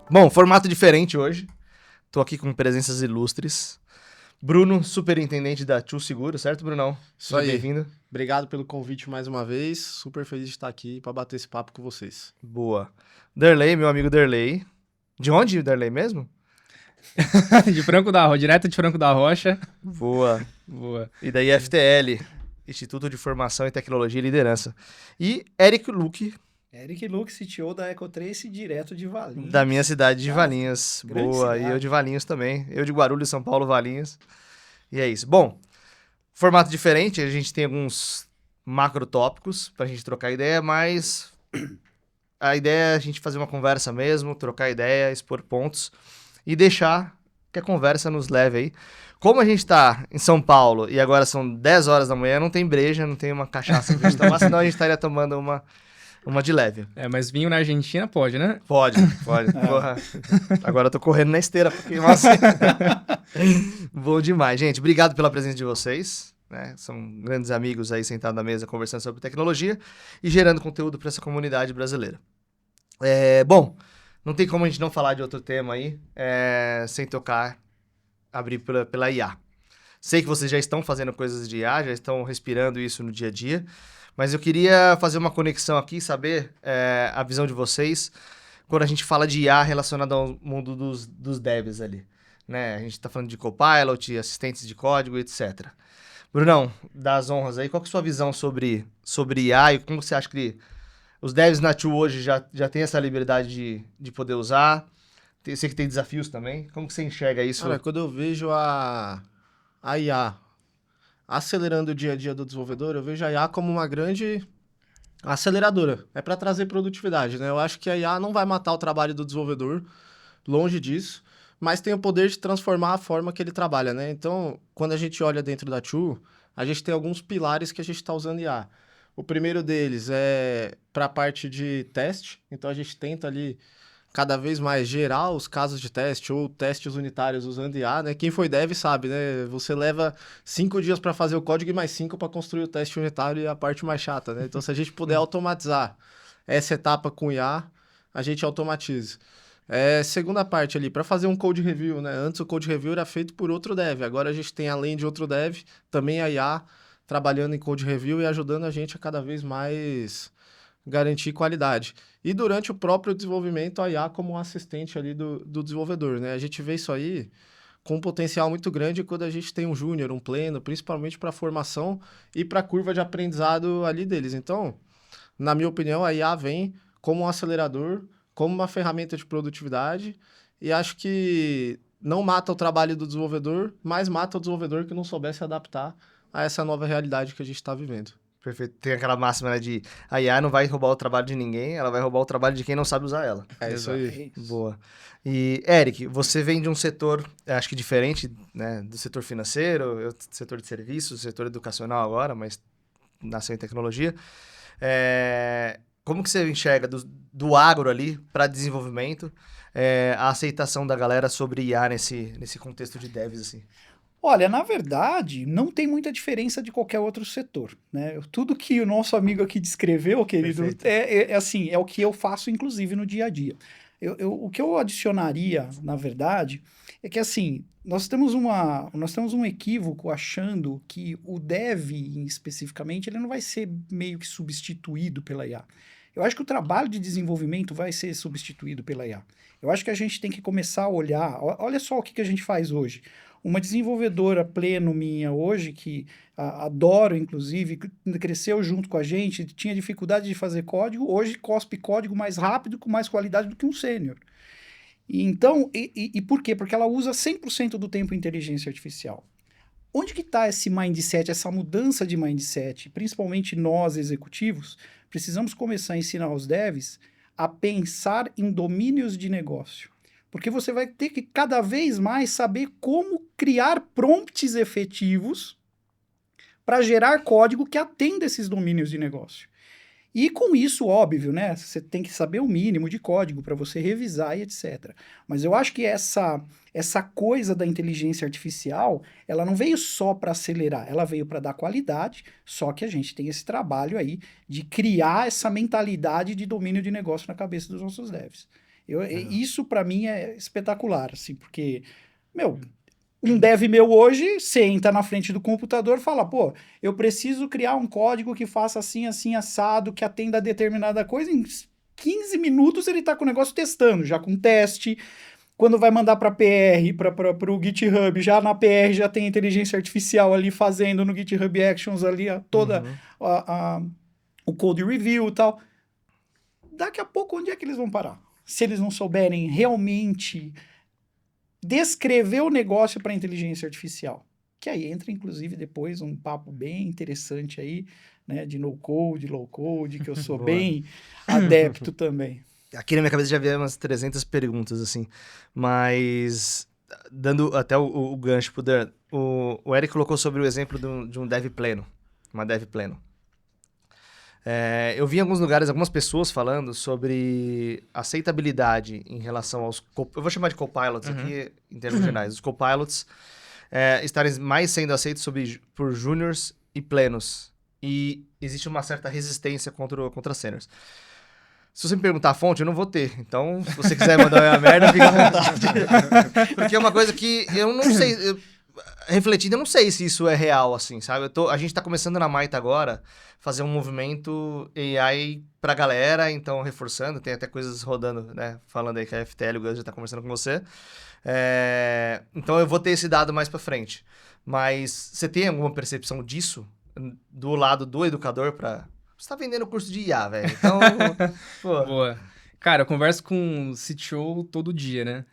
Bom, formato diferente hoje. Tô aqui com presenças ilustres. Bruno, superintendente da Tchu Seguro, certo, Brunão? Isso Seja aí. bem-vindo. Obrigado pelo convite mais uma vez. Super feliz de estar aqui para bater esse papo com vocês. Boa. Derley, meu amigo Derley. De onde, Derley, mesmo? Direto de Franco da Rocha. Boa. Boa. E daí FTL, Instituto de Formação em Tecnologia e Liderança. E Eric Luque, Eric Luke, CTO da Ecotrace, direto de Valinhos. da minha cidade de Ah, Valinhos. grande Boa. cidade. E eu de Valinhos também. Eu de Guarulhos, São Paulo, Valinhos. E é isso. Bom, formato diferente, a gente tem alguns macro tópicos pra gente trocar ideia, mas a ideia é a gente fazer uma conversa mesmo, trocar ideia, expor pontos e deixar que a conversa nos leve aí. Como a gente tá em São Paulo e agora são 10 horas da manhã, não tem breja, não tem uma cachaça pra gente tomar, senão a gente estaria tomando uma de leve. Mas vinho na Argentina pode, né? Pode. Porra. Agora eu tô correndo na esteira, porque, nossa. Bom demais, gente. Obrigado pela presença de vocês. Né? São grandes amigos aí sentados na mesa conversando sobre tecnologia e gerando conteúdo para essa comunidade brasileira. Bom, não tem como a gente não falar de outro tema aí sem abrir pela IA. Sei que vocês já estão fazendo coisas de IA, já estão respirando isso no dia a dia, mas eu queria fazer uma conexão aqui, saber a visão de vocês quando a gente fala de IA relacionada ao mundo dos devs ali. Né? A gente está falando de Copilot, assistentes de código, etc. Brunão, dá as honras aí, qual que é a sua visão sobre IA e como você acha que os devs na Tchu hoje já têm essa liberdade de poder usar? Eu sei que tem desafios também. Como que você enxerga isso? Cara, quando eu vejo a IA acelerando o dia a dia do desenvolvedor, eu vejo a IA como uma grande aceleradora. É para trazer produtividade, né? Eu acho que a IA não vai matar o trabalho do desenvolvedor, longe disso, mas tem o poder de transformar a forma que ele trabalha, né? Então, quando a gente olha dentro da Tchu, a gente tem alguns pilares que a gente está usando IA. O primeiro deles é para a parte de teste, então a gente tenta ali cada vez mais gerar os casos de teste ou testes unitários usando IA, né? Quem foi dev sabe, né? Você leva 5 dias para fazer o código e mais 5 para construir o teste unitário e a parte mais chata, né? Então, se a gente puder automatizar essa etapa com IA, a gente automatiza. Segunda parte ali, para fazer um code review, né? Antes o code review era feito por outro dev, agora a gente tem, além de outro dev, também a IA trabalhando em code review e ajudando a gente a cada vez mais garantir qualidade. E durante o próprio desenvolvimento, a IA como um assistente ali do desenvolvedor, né? A gente vê isso aí com um potencial muito grande quando a gente tem um júnior, um pleno, principalmente para a formação e para a curva de aprendizado ali deles. Então, na minha opinião, a IA vem como um acelerador, como uma ferramenta de produtividade e acho que não mata o trabalho do desenvolvedor, mas mata o desenvolvedor que não soubesse adaptar a essa nova realidade que a gente está vivendo. Perfeito. Tem aquela máxima, né, de a IA não vai roubar o trabalho de ninguém, ela vai roubar o trabalho de quem não sabe usar ela. É isso aí. Boa. E, Eric, você vem de um setor, acho que diferente, né, do setor financeiro, setor de serviços, setor educacional agora, mas nasceu em tecnologia. Como que você enxerga do agro ali para desenvolvimento, a aceitação da galera sobre IA nesse contexto de devs, assim? Olha, na verdade, não tem muita diferença de qualquer outro setor, né? Tudo que o nosso amigo aqui descreveu, querido, assim, é o que eu faço, inclusive, no dia a dia. O que eu adicionaria, na verdade, é que, assim, nós temos um equívoco achando que o dev, especificamente, ele não vai ser meio que substituído pela IA. Eu acho que o trabalho de desenvolvimento vai ser substituído pela IA. Eu acho que a gente tem que começar a olhar, olha só o que a gente faz hoje. Uma desenvolvedora pleno minha hoje, que adoro, inclusive, cresceu junto com a gente, tinha dificuldade de fazer código, hoje cospe código mais rápido, com mais qualidade do que um sênior. Então, e por quê? Porque ela usa 100% do tempo inteligência artificial. Onde que está esse mindset, essa mudança de mindset? Principalmente nós, executivos, precisamos começar a ensinar os devs a pensar em domínios de negócio. Porque você vai ter que cada vez mais saber como criar prompts efetivos para gerar código que atenda esses domínios de negócio. E com isso, óbvio, né? Você tem que saber o mínimo de código para você revisar e etc. Mas eu acho que essa coisa da inteligência artificial, ela não veio só para acelerar, ela veio para dar qualidade, só que a gente tem esse trabalho aí de criar essa mentalidade de domínio de negócio na cabeça dos nossos devs. Isso para mim é espetacular, assim, porque, meu, um dev meu hoje senta na frente do computador e fala, pô, eu preciso criar um código que faça assim, assim, assado, que atenda a determinada coisa. Em 15 minutos ele tá com o negócio testando, já com teste. Quando vai mandar para PR, para o GitHub, já na PR já tem inteligência artificial ali fazendo no GitHub Actions ali toda o code review e tal. Daqui a pouco, onde é que eles vão parar? Se eles não souberem realmente descrever o negócio para inteligência artificial. Que aí entra, inclusive, depois um papo bem interessante aí, né, de no-code, low-code, que eu sou bem adepto também. Aqui na minha cabeça já havia umas 300 perguntas, assim. Mas, dando até o gancho pro Dan, o Eric colocou sobre o exemplo de um dev pleno, uma dev pleno. Eu vi em alguns lugares algumas pessoas falando sobre aceitabilidade em relação aos... Eu vou chamar de copilots aqui, em termos gerais. Os copilots estarem mais sendo aceitos por júniors e plenos. E existe uma certa resistência contra seniors. Se você me perguntar a fonte, eu não vou ter. Então, se você quiser mandar uma merda, fica à vontade. Porque é uma coisa que eu não sei... refletindo, eu não sei se isso é real, assim, sabe? A gente tá começando na Maita agora, fazer um movimento AI pra galera, então reforçando, tem até coisas rodando, né? Falando aí que a FTL, o Gus já tá conversando com você. Então eu vou ter esse dado mais pra frente. Mas você tem alguma percepção disso? Do lado do educador pra... Você tá vendendo curso de IA, velho. Então, pô... Boa. Cara, eu converso com o CTO todo dia, né?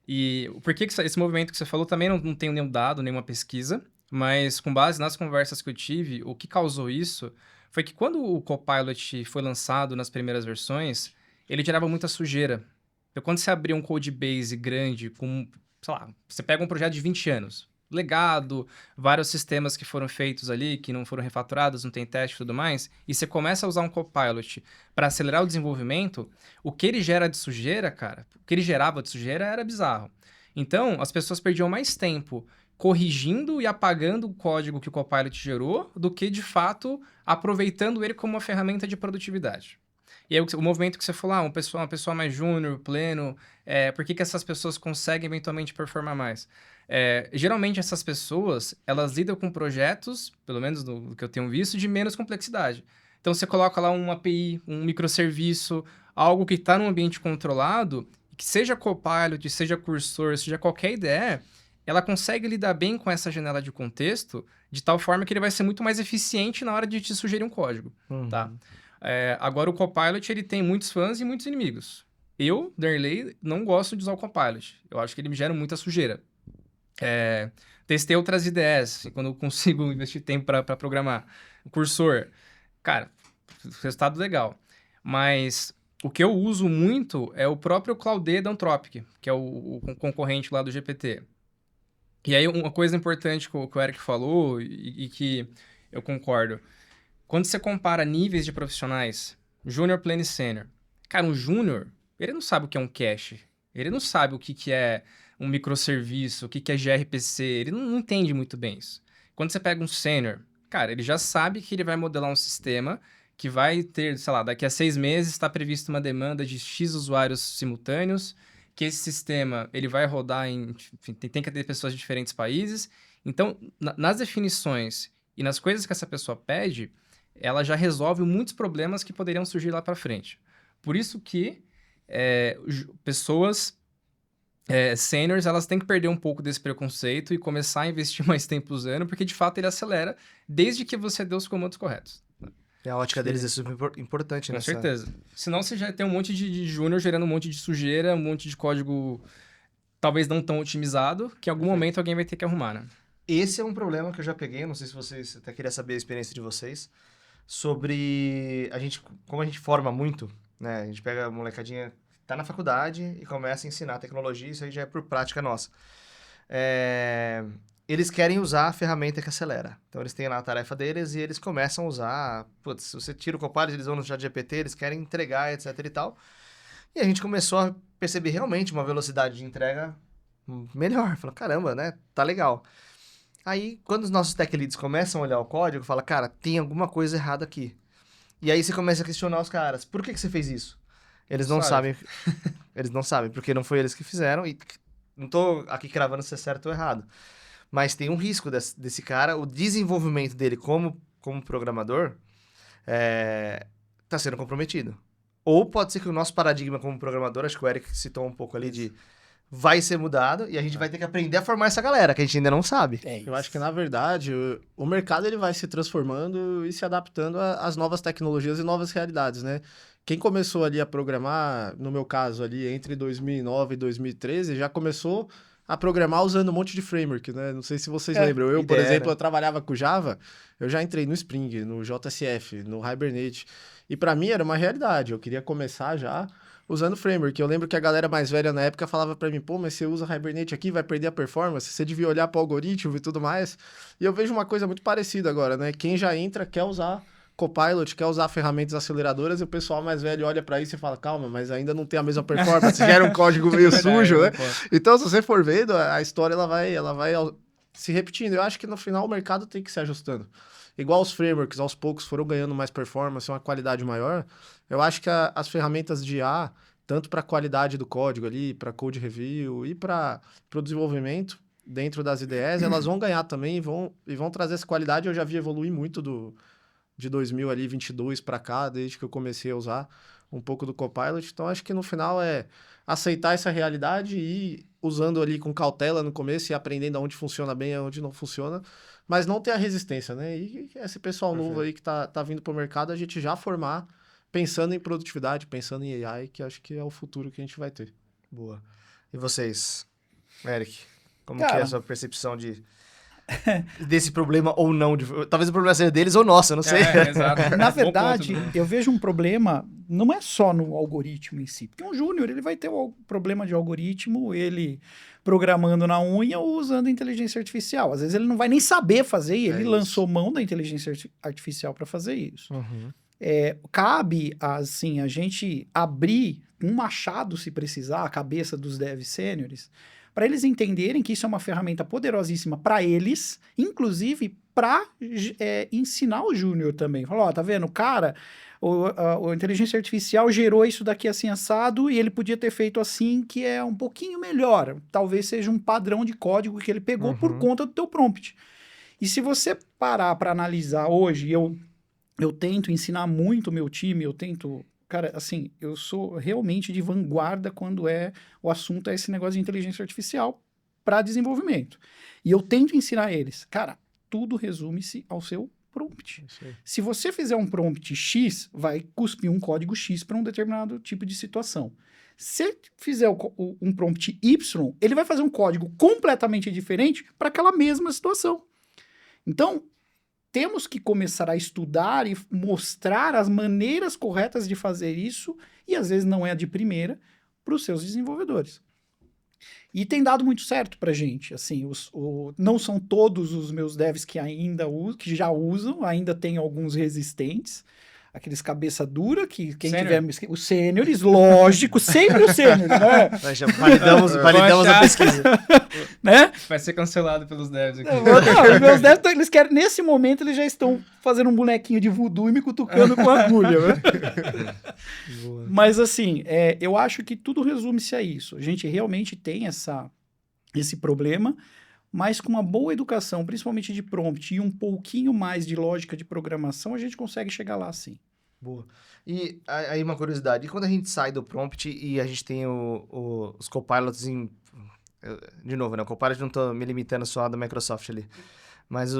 E por que esse movimento que você falou também não tenho nenhum dado, nenhuma pesquisa, mas com base nas conversas que eu tive, o que causou isso foi que quando o Copilot foi lançado nas primeiras versões, ele gerava muita sujeira. Então, quando você abria um codebase grande, com, sei lá, você pega um projeto de 20 anos, legado, vários sistemas que foram feitos ali, que não foram refaturados, não tem teste e tudo mais, e você começa a usar um Copilot para acelerar o desenvolvimento, o que ele gera de sujeira, cara, o que ele gerava de sujeira era bizarro. Então, as pessoas perdiam mais tempo corrigindo e apagando o código que o Copilot gerou do que, de fato, aproveitando ele como uma ferramenta de produtividade. E aí, o movimento que você falou, uma pessoa mais júnior, pleno, por que essas pessoas conseguem eventualmente performar mais? Geralmente, essas pessoas, elas lidam com projetos, pelo menos do que eu tenho visto, de menos complexidade. Então, você coloca lá um API, um microserviço, algo que está num ambiente controlado, que seja Copilot, seja Cursor, seja qualquer ideia, ela consegue lidar bem com essa janela de contexto, de tal forma que ele vai ser muito mais eficiente na hora de te sugerir um código, tá? Agora, o Copilot, ele tem muitos fãs e muitos inimigos. Eu, Darley, não gosto de usar o Copilot. Eu acho que ele me gera muita sujeira. Testei outras ideias, assim, quando eu consigo investir tempo para programar. O Cursor, cara, resultado legal. Mas o que eu uso muito é o próprio Claude da Anthropic, que é o concorrente lá do GPT. E aí, uma coisa importante que o Eric falou e que eu concordo. Quando você compara níveis de profissionais, júnior, pleno e sênior, cara, um júnior, ele não sabe o que é um cache, ele não sabe o que é um microserviço, o que é gRPC, ele não entende muito bem isso. Quando você pega um sênior, cara, ele já sabe que ele vai modelar um sistema que vai ter, sei lá, daqui a 6 meses está prevista uma demanda de X usuários simultâneos, que esse sistema ele vai rodar enfim, tem que ter pessoas de diferentes países. Então, nas definições e nas coisas que essa pessoa pede, ela já resolve muitos problemas que poderiam surgir lá para frente. Por isso que pessoas seniors, elas têm que perder um pouco desse preconceito e começar a investir mais tempo usando, porque de fato ele acelera desde que você dê os comandos corretos. E a ótica deles é super importante, né? Com certeza. Senão você já tem um monte de júnior gerando um monte de sujeira, um monte de código talvez não tão otimizado, que em algum momento alguém vai ter que arrumar, né? Esse é um problema que eu já peguei, não sei se vocês até queria saber a experiência de vocês, sobre como a gente forma muito, né? A gente pega a molecadinha, tá na faculdade e começa a ensinar tecnologia, isso aí já é por prática nossa. Eles querem usar a ferramenta que acelera. Então, eles têm lá a tarefa deles e eles começam a usar... Putz, se você tira o Copilot, eles vão no ChatGPT, eles querem entregar, etc e tal. E a gente começou a perceber realmente uma velocidade de entrega melhor. Falou, caramba, né? Tá legal. Aí, quando os nossos tech leads começam a olhar o código, fala, cara, tem alguma coisa errada aqui. E aí você começa a questionar os caras. Por que você fez isso? Eles não sabem. Eles não sabem, porque não foi eles que fizeram. E não tô aqui cravando se é certo ou errado. Mas tem um risco desse cara, o desenvolvimento dele como programador tá sendo comprometido. Ou pode ser que o nosso paradigma como programador, acho que o Eric citou um pouco ali de vai ser mudado e a gente vai ter que aprender a formar essa galera, que a gente ainda não sabe. Eu acho que, na verdade, o mercado ele vai se transformando e se adaptando às novas tecnologias e novas realidades, né? Quem começou ali a programar, no meu caso ali, entre 2009 e 2013, já começou a programar usando um monte de framework, né? Não sei se vocês lembram. Eu, por exemplo, eu trabalhava com Java, eu já entrei no Spring, no JSF, no Hibernate. E para mim era uma realidade, eu queria começar já usando framework. Eu lembro que a galera mais velha na época falava para mim, pô, mas você usa Hibernate aqui, vai perder a performance, você devia olhar para o algoritmo e tudo mais. E eu vejo uma coisa muito parecida agora, né? Quem já entra quer usar Copilot, quer usar ferramentas aceleradoras e o pessoal mais velho olha para isso e fala, calma, mas ainda não tem a mesma performance, gera um código meio sujo, né? Então, se você for vendo, a história ela vai se repetindo. Eu acho que no final o mercado tem que se ajustando. Igual os frameworks, aos poucos, foram ganhando mais performance, uma qualidade maior. Eu acho que as ferramentas de IA, tanto para a qualidade do código ali, para code review e para o desenvolvimento dentro das IDEs, elas vão ganhar também e vão trazer essa qualidade. Eu já vi evoluir muito de 2022 para cá, desde que eu comecei a usar um pouco do Copilot. Então, acho que no final é aceitar essa realidade e ir usando ali com cautela no começo e aprendendo aonde funciona bem e aonde não funciona, mas não ter a resistência, né? E esse pessoal novo aí que tá vindo pro mercado, a gente já formar pensando em produtividade, pensando em AI, que acho que é o futuro que a gente vai ter. Boa. E vocês, Eric? Como Cara, que é a sua percepção desse problema ou não? Talvez o problema seja deles ou nosso, eu não sei. Exato. Na Bom verdade, ponto, Bruno. eu vejo um problema, não é só no algoritmo em si, porque um júnior ele vai ter um problema de algoritmo, ele programando na unha ou usando inteligência artificial. Às vezes ele não vai nem saber fazer e ele lançou mão da inteligência artificial para fazer isso. Uhum. Cabe, assim, a gente abrir um machado, se precisar, a cabeça dos devs sêniores, para eles entenderem que isso é uma ferramenta poderosíssima para eles, inclusive para ensinar o júnior também. Falar, ó, tá vendo, cara, a inteligência artificial gerou isso daqui assim assado e ele podia ter feito assim, que é um pouquinho melhor. Talvez seja um padrão de código que ele pegou por conta do teu prompt. E se você parar para analisar hoje, eu tento ensinar muito o meu time, eu tento... Cara, assim, eu sou realmente de vanguarda quando o assunto é esse negócio de inteligência artificial para desenvolvimento. E eu tento ensinar eles. Cara, tudo resume-se ao seu prompt. Se você fizer um prompt X, vai cuspir um código X para um determinado tipo de situação. Se fizer um prompt Y, ele vai fazer um código completamente diferente para aquela mesma situação. Então, temos que começar a estudar e mostrar as maneiras corretas de fazer isso, e às vezes não é a de primeira, para os seus desenvolvedores. E tem dado muito certo para a gente. Assim, não são todos os meus devs que que já usam, ainda tem alguns resistentes, aqueles cabeça dura, que quem tiver... Os sêniores, lógico, sempre os sêniores, né? Nós já validamos a pesquisa. Né? Vai ser cancelado pelos devs aqui. Não, meus devs, eles querem, nesse momento, eles já estão fazendo um bonequinho de voodoo e me cutucando com agulha. Né? Mas, assim, eu acho que tudo resume-se a isso. A gente realmente tem esse problema, mas com uma boa educação, principalmente de prompt e um pouquinho mais de lógica de programação, a gente consegue chegar lá, sim. Boa. E aí uma curiosidade, e quando a gente sai do prompt e a gente tem os copilots de novo, né? O Copilot não tô me limitando só da Microsoft ali, mas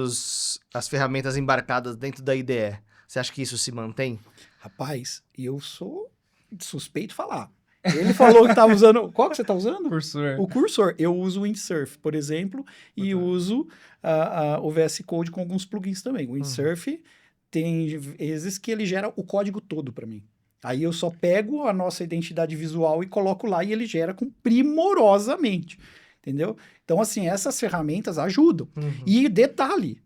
as ferramentas embarcadas dentro da IDE, você acha que isso se mantém? Rapaz, eu sou suspeito de falar. Ele falou que estava usando... Qual que você está usando? Cursor. O cursor. Eu uso o Windsurf, por exemplo, e uso o VS Code com alguns plugins também. O Windsurf tem vezes que ele gera o código todo para mim. Aí eu só pego a nossa identidade visual e coloco lá e ele gera primorosamente. Entendeu? Então, assim, essas ferramentas ajudam. E detalhe,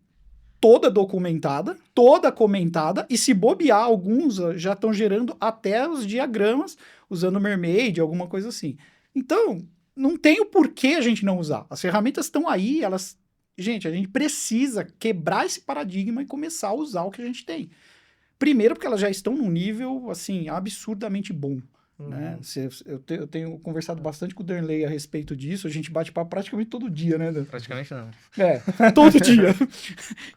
toda documentada, toda comentada, e se bobear, alguns já estão gerando até os diagramas usando Mermaid, alguma coisa assim. Então, não tem o porquê a gente não usar. As ferramentas estão aí, elas... Gente, a gente precisa quebrar esse paradigma e começar a usar o que a gente tem. Primeiro, porque elas já estão num nível, assim, absurdamente bom. Né? Eu tenho conversado bastante com o Darnley a respeito disso, a gente bate papo praticamente todo dia, né, Dan? Praticamente não. Todo dia.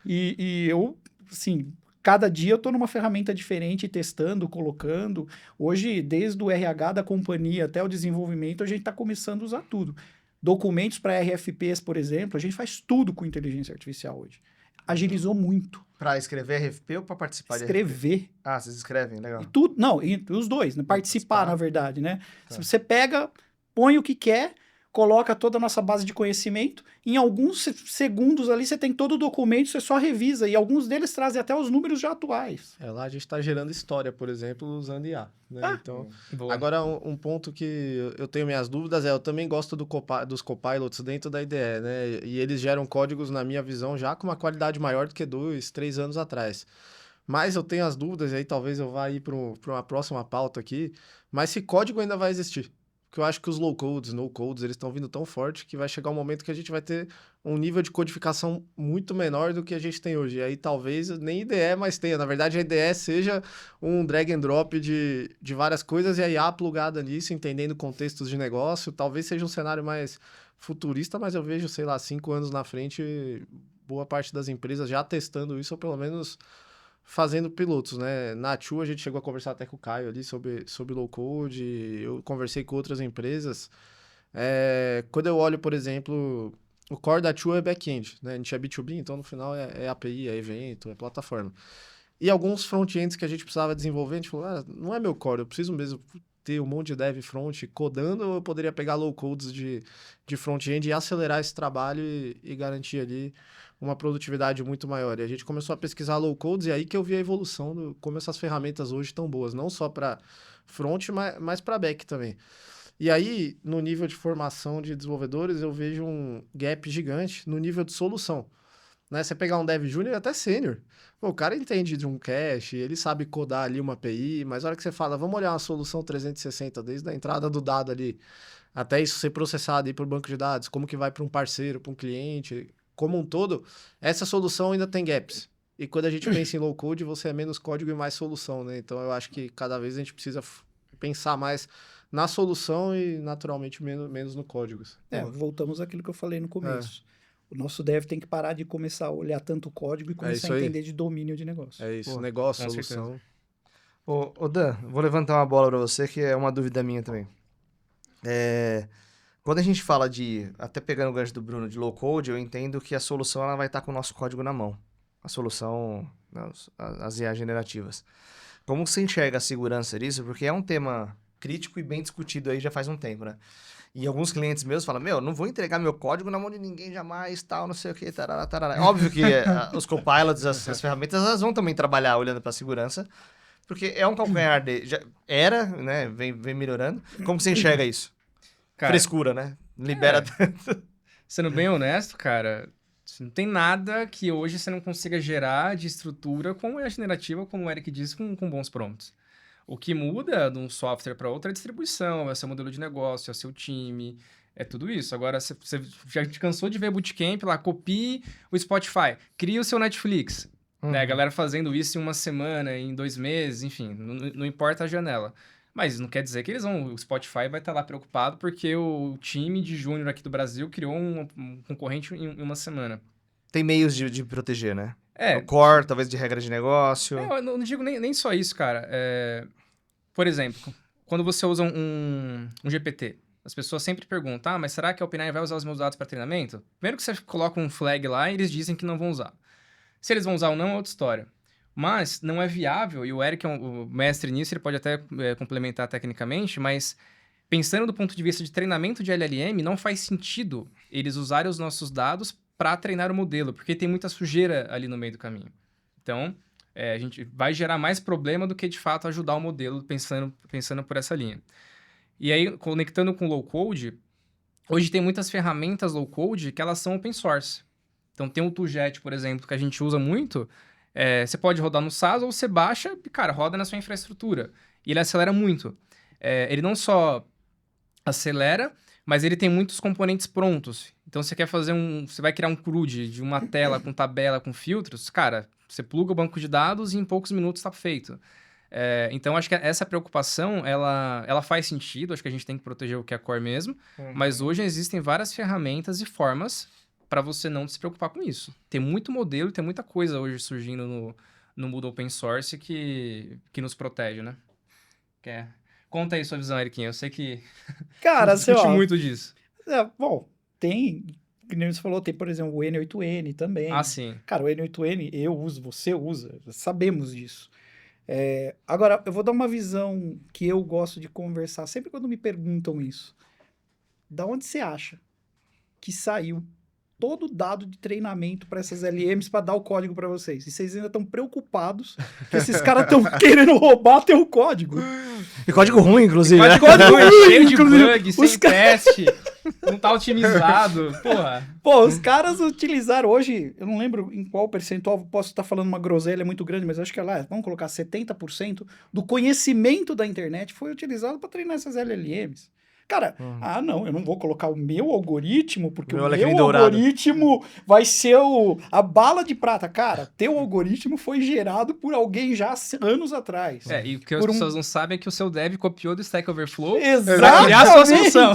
E eu, assim, cada dia eu estou numa ferramenta diferente, testando, colocando. Hoje, desde o RH da companhia até o desenvolvimento, a gente está começando a usar tudo. Documentos para RFPs, por exemplo, a gente faz tudo com inteligência artificial hoje. Agilizou muito. Para escrever RFP ou para participar de RFP? Escrever. Ah, vocês escrevem, legal. E tudo, não, e os dois, né? Participar, na verdade, né? Tá. Você pega, põe o que quer, coloca toda a nossa base de conhecimento, em alguns segundos ali você tem todo o documento, você só revisa, e alguns deles trazem até os números já atuais. Lá a gente está gerando história, por exemplo, usando IA. Né? Então, Boa. agora, um ponto que eu tenho minhas dúvidas eu também gosto dos copilots dentro da IDE, né? E eles geram códigos, na minha visão, já com uma qualidade maior do que 2, 3 anos atrás. Mas eu tenho as dúvidas, e aí talvez eu vá ir para uma próxima pauta aqui, mas se código ainda vai existir. Porque eu acho que os low-codes, no-codes, eles estão vindo tão forte que vai chegar um momento que a gente vai ter um nível de codificação muito menor do que a gente tem hoje. E aí talvez nem IDE mais tenha. Na verdade, a IDE seja um drag and drop de várias coisas e a IA plugada nisso, entendendo contextos de negócio. Talvez seja um cenário mais futurista, mas eu vejo, sei lá, 5 anos na frente, boa parte das empresas já testando isso, ou pelo menos fazendo pilotos, né? Na Tchu, a gente chegou a conversar até com o Caio ali sobre low-code, eu conversei com outras empresas. Quando eu olho, por exemplo, o core da Tchu é back-end, né? A gente é B2B, então no final é API, é evento, é plataforma. E alguns front-ends que a gente precisava desenvolver, a gente falou, não é meu core, eu preciso mesmo ter um monte de dev front codando, ou eu poderia pegar low-codes de front-end e acelerar esse trabalho e garantir ali uma produtividade muito maior. E a gente começou a pesquisar low-codes e aí que eu vi a evolução de como essas ferramentas hoje estão boas, não só para front, mas para back também. E aí, no nível de formação de desenvolvedores, eu vejo um gap gigante no nível de solução. Né? Você pegar um dev júnior até sênior, o cara entende de um cache, ele sabe codar ali uma API, mas a hora que você fala, vamos olhar uma solução 360, desde a entrada do dado ali, até isso ser processado aí para o banco de dados, como que vai para um parceiro, para um cliente, como um todo, essa solução ainda tem gaps. E quando a gente pensa em low-code, você é menos código e mais solução, né? Então, eu acho que cada vez a gente precisa pensar mais na solução e, naturalmente, menos no código. Voltamos àquilo que eu falei no começo. O nosso dev tem que parar de começar a olhar tanto código e começar a entender de domínio de negócio. É isso, Pô, negócio, solução. Ô Dan, vou levantar uma bola para você, que é uma dúvida minha também. Quando a gente fala até pegando o gancho do Bruno, de low-code, eu entendo que a solução ela vai estar com o nosso código na mão. A solução, as IA generativas. Como você enxerga a segurança disso? Porque é um tema crítico e bem discutido aí já faz um tempo, né? E alguns clientes meus falam, não vou entregar meu código na mão de ninguém jamais, tal, não sei o que, tarará, tarará. Óbvio que os copilots, as ferramentas, elas vão também trabalhar olhando para a segurança, porque é um calcanhar né? Vem melhorando. Como você enxerga isso? Cara, frescura, né? Libera tanto. Sendo bem honesto, cara, não tem nada que hoje você não consiga gerar de estrutura como é a generativa, como o Eric disse, com bons prompts. O que muda de um software para outro é a distribuição, é seu modelo de negócio, é o seu time, é tudo isso. Agora, você já te cansou de ver bootcamp lá, copie o Spotify, cria o seu Netflix. Né? A galera fazendo isso em uma semana, em 2 meses, enfim, não importa a janela. Mas não quer dizer que o Spotify vai estar lá preocupado porque o time de júnior aqui do Brasil criou um concorrente em uma semana. Tem meios de proteger, né? O core, talvez de regra de negócio. Eu não digo nem só isso, cara. Por exemplo, quando você usa um GPT, as pessoas sempre perguntam, mas será que a OpenAI vai usar os meus dados para treinamento? Primeiro que você coloca um flag lá e eles dizem que não vão usar. Se eles vão usar ou não é outra história. Mas não é viável, e o Eric é o mestre nisso, ele pode até complementar tecnicamente, mas pensando do ponto de vista de treinamento de LLM, não faz sentido eles usarem os nossos dados para treinar o modelo, porque tem muita sujeira ali no meio do caminho. Então, a gente vai gerar mais problema do que, de fato, ajudar o modelo pensando por essa linha. E aí, conectando com low-code, hoje tem muitas ferramentas low-code que elas são open source. Então, tem o ToolJet, por exemplo, que a gente usa muito. Você pode rodar no SaaS ou você baixa e, cara, roda na sua infraestrutura. E ele acelera muito. Ele não só acelera, mas ele tem muitos componentes prontos. Então, você quer fazer você vai criar um CRUD de uma tela com tabela, com filtros, cara, você pluga o banco de dados e em poucos minutos está feito. Então, acho que essa preocupação, ela faz sentido. Acho que a gente tem que proteger o que é core mesmo. Mas hoje existem várias ferramentas e formas para você não se preocupar com isso. Tem muito modelo, tem muita coisa hoje surgindo no mundo open source que nos protege, né? Conta aí sua visão, Eriquinha. Eu sei que Cara, você discute muito disso. Bom, tem, que nem você falou, tem, por exemplo, o N8N também. Ah, sim. Cara, o N8N eu uso, você usa, sabemos disso. Agora, eu vou dar uma visão que eu gosto de conversar, sempre quando me perguntam isso. Da onde você acha que saiu todo o dado de treinamento para essas LMs para dar o código para vocês? E vocês ainda estão preocupados que esses caras estão querendo roubar teu código. E código ruim, inclusive. Código ruim, cheio de bug, sem teste, não tá otimizado, porra. Pô, os caras utilizaram hoje, eu não lembro em qual percentual, posso estar falando uma groselha muito grande, mas acho que é lá, vamos colocar 70% do conhecimento da internet foi utilizado para treinar essas LLMs. Cara, não, eu não vou colocar o meu algoritmo, porque o meu algoritmo vai ser a bala de prata. Cara, teu algoritmo foi gerado por alguém já anos atrás. E o que as pessoas não sabem é que o seu dev copiou do Stack Overflow pra criar a sua solução.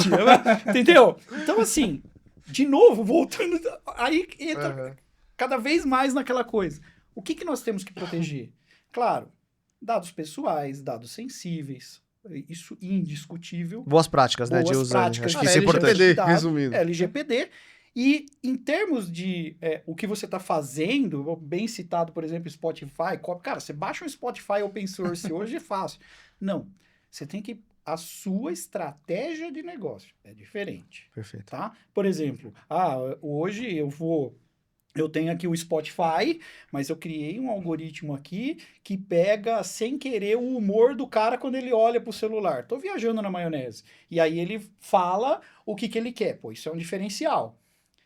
Entendeu? Então, assim, de novo, voltando, aí entra cada vez mais naquela coisa. O que nós temos que proteger? Claro, dados pessoais, dados sensíveis, isso indiscutível. Boas práticas, né, de usar. Acho que isso é importante. LGPD, resumindo. LGPD. E em termos de o que você está fazendo, bem citado, por exemplo, Spotify, cara, você baixa um Spotify open source hoje é fácil. Não, você tem que... A sua estratégia de negócio é diferente. Perfeito. Tá? Por exemplo, hoje eu tenho aqui o Spotify, mas eu criei um algoritmo aqui que pega, sem querer, o humor do cara quando ele olha pro celular. Tô viajando na maionese. E aí ele fala o que ele quer. Pô, isso é um diferencial.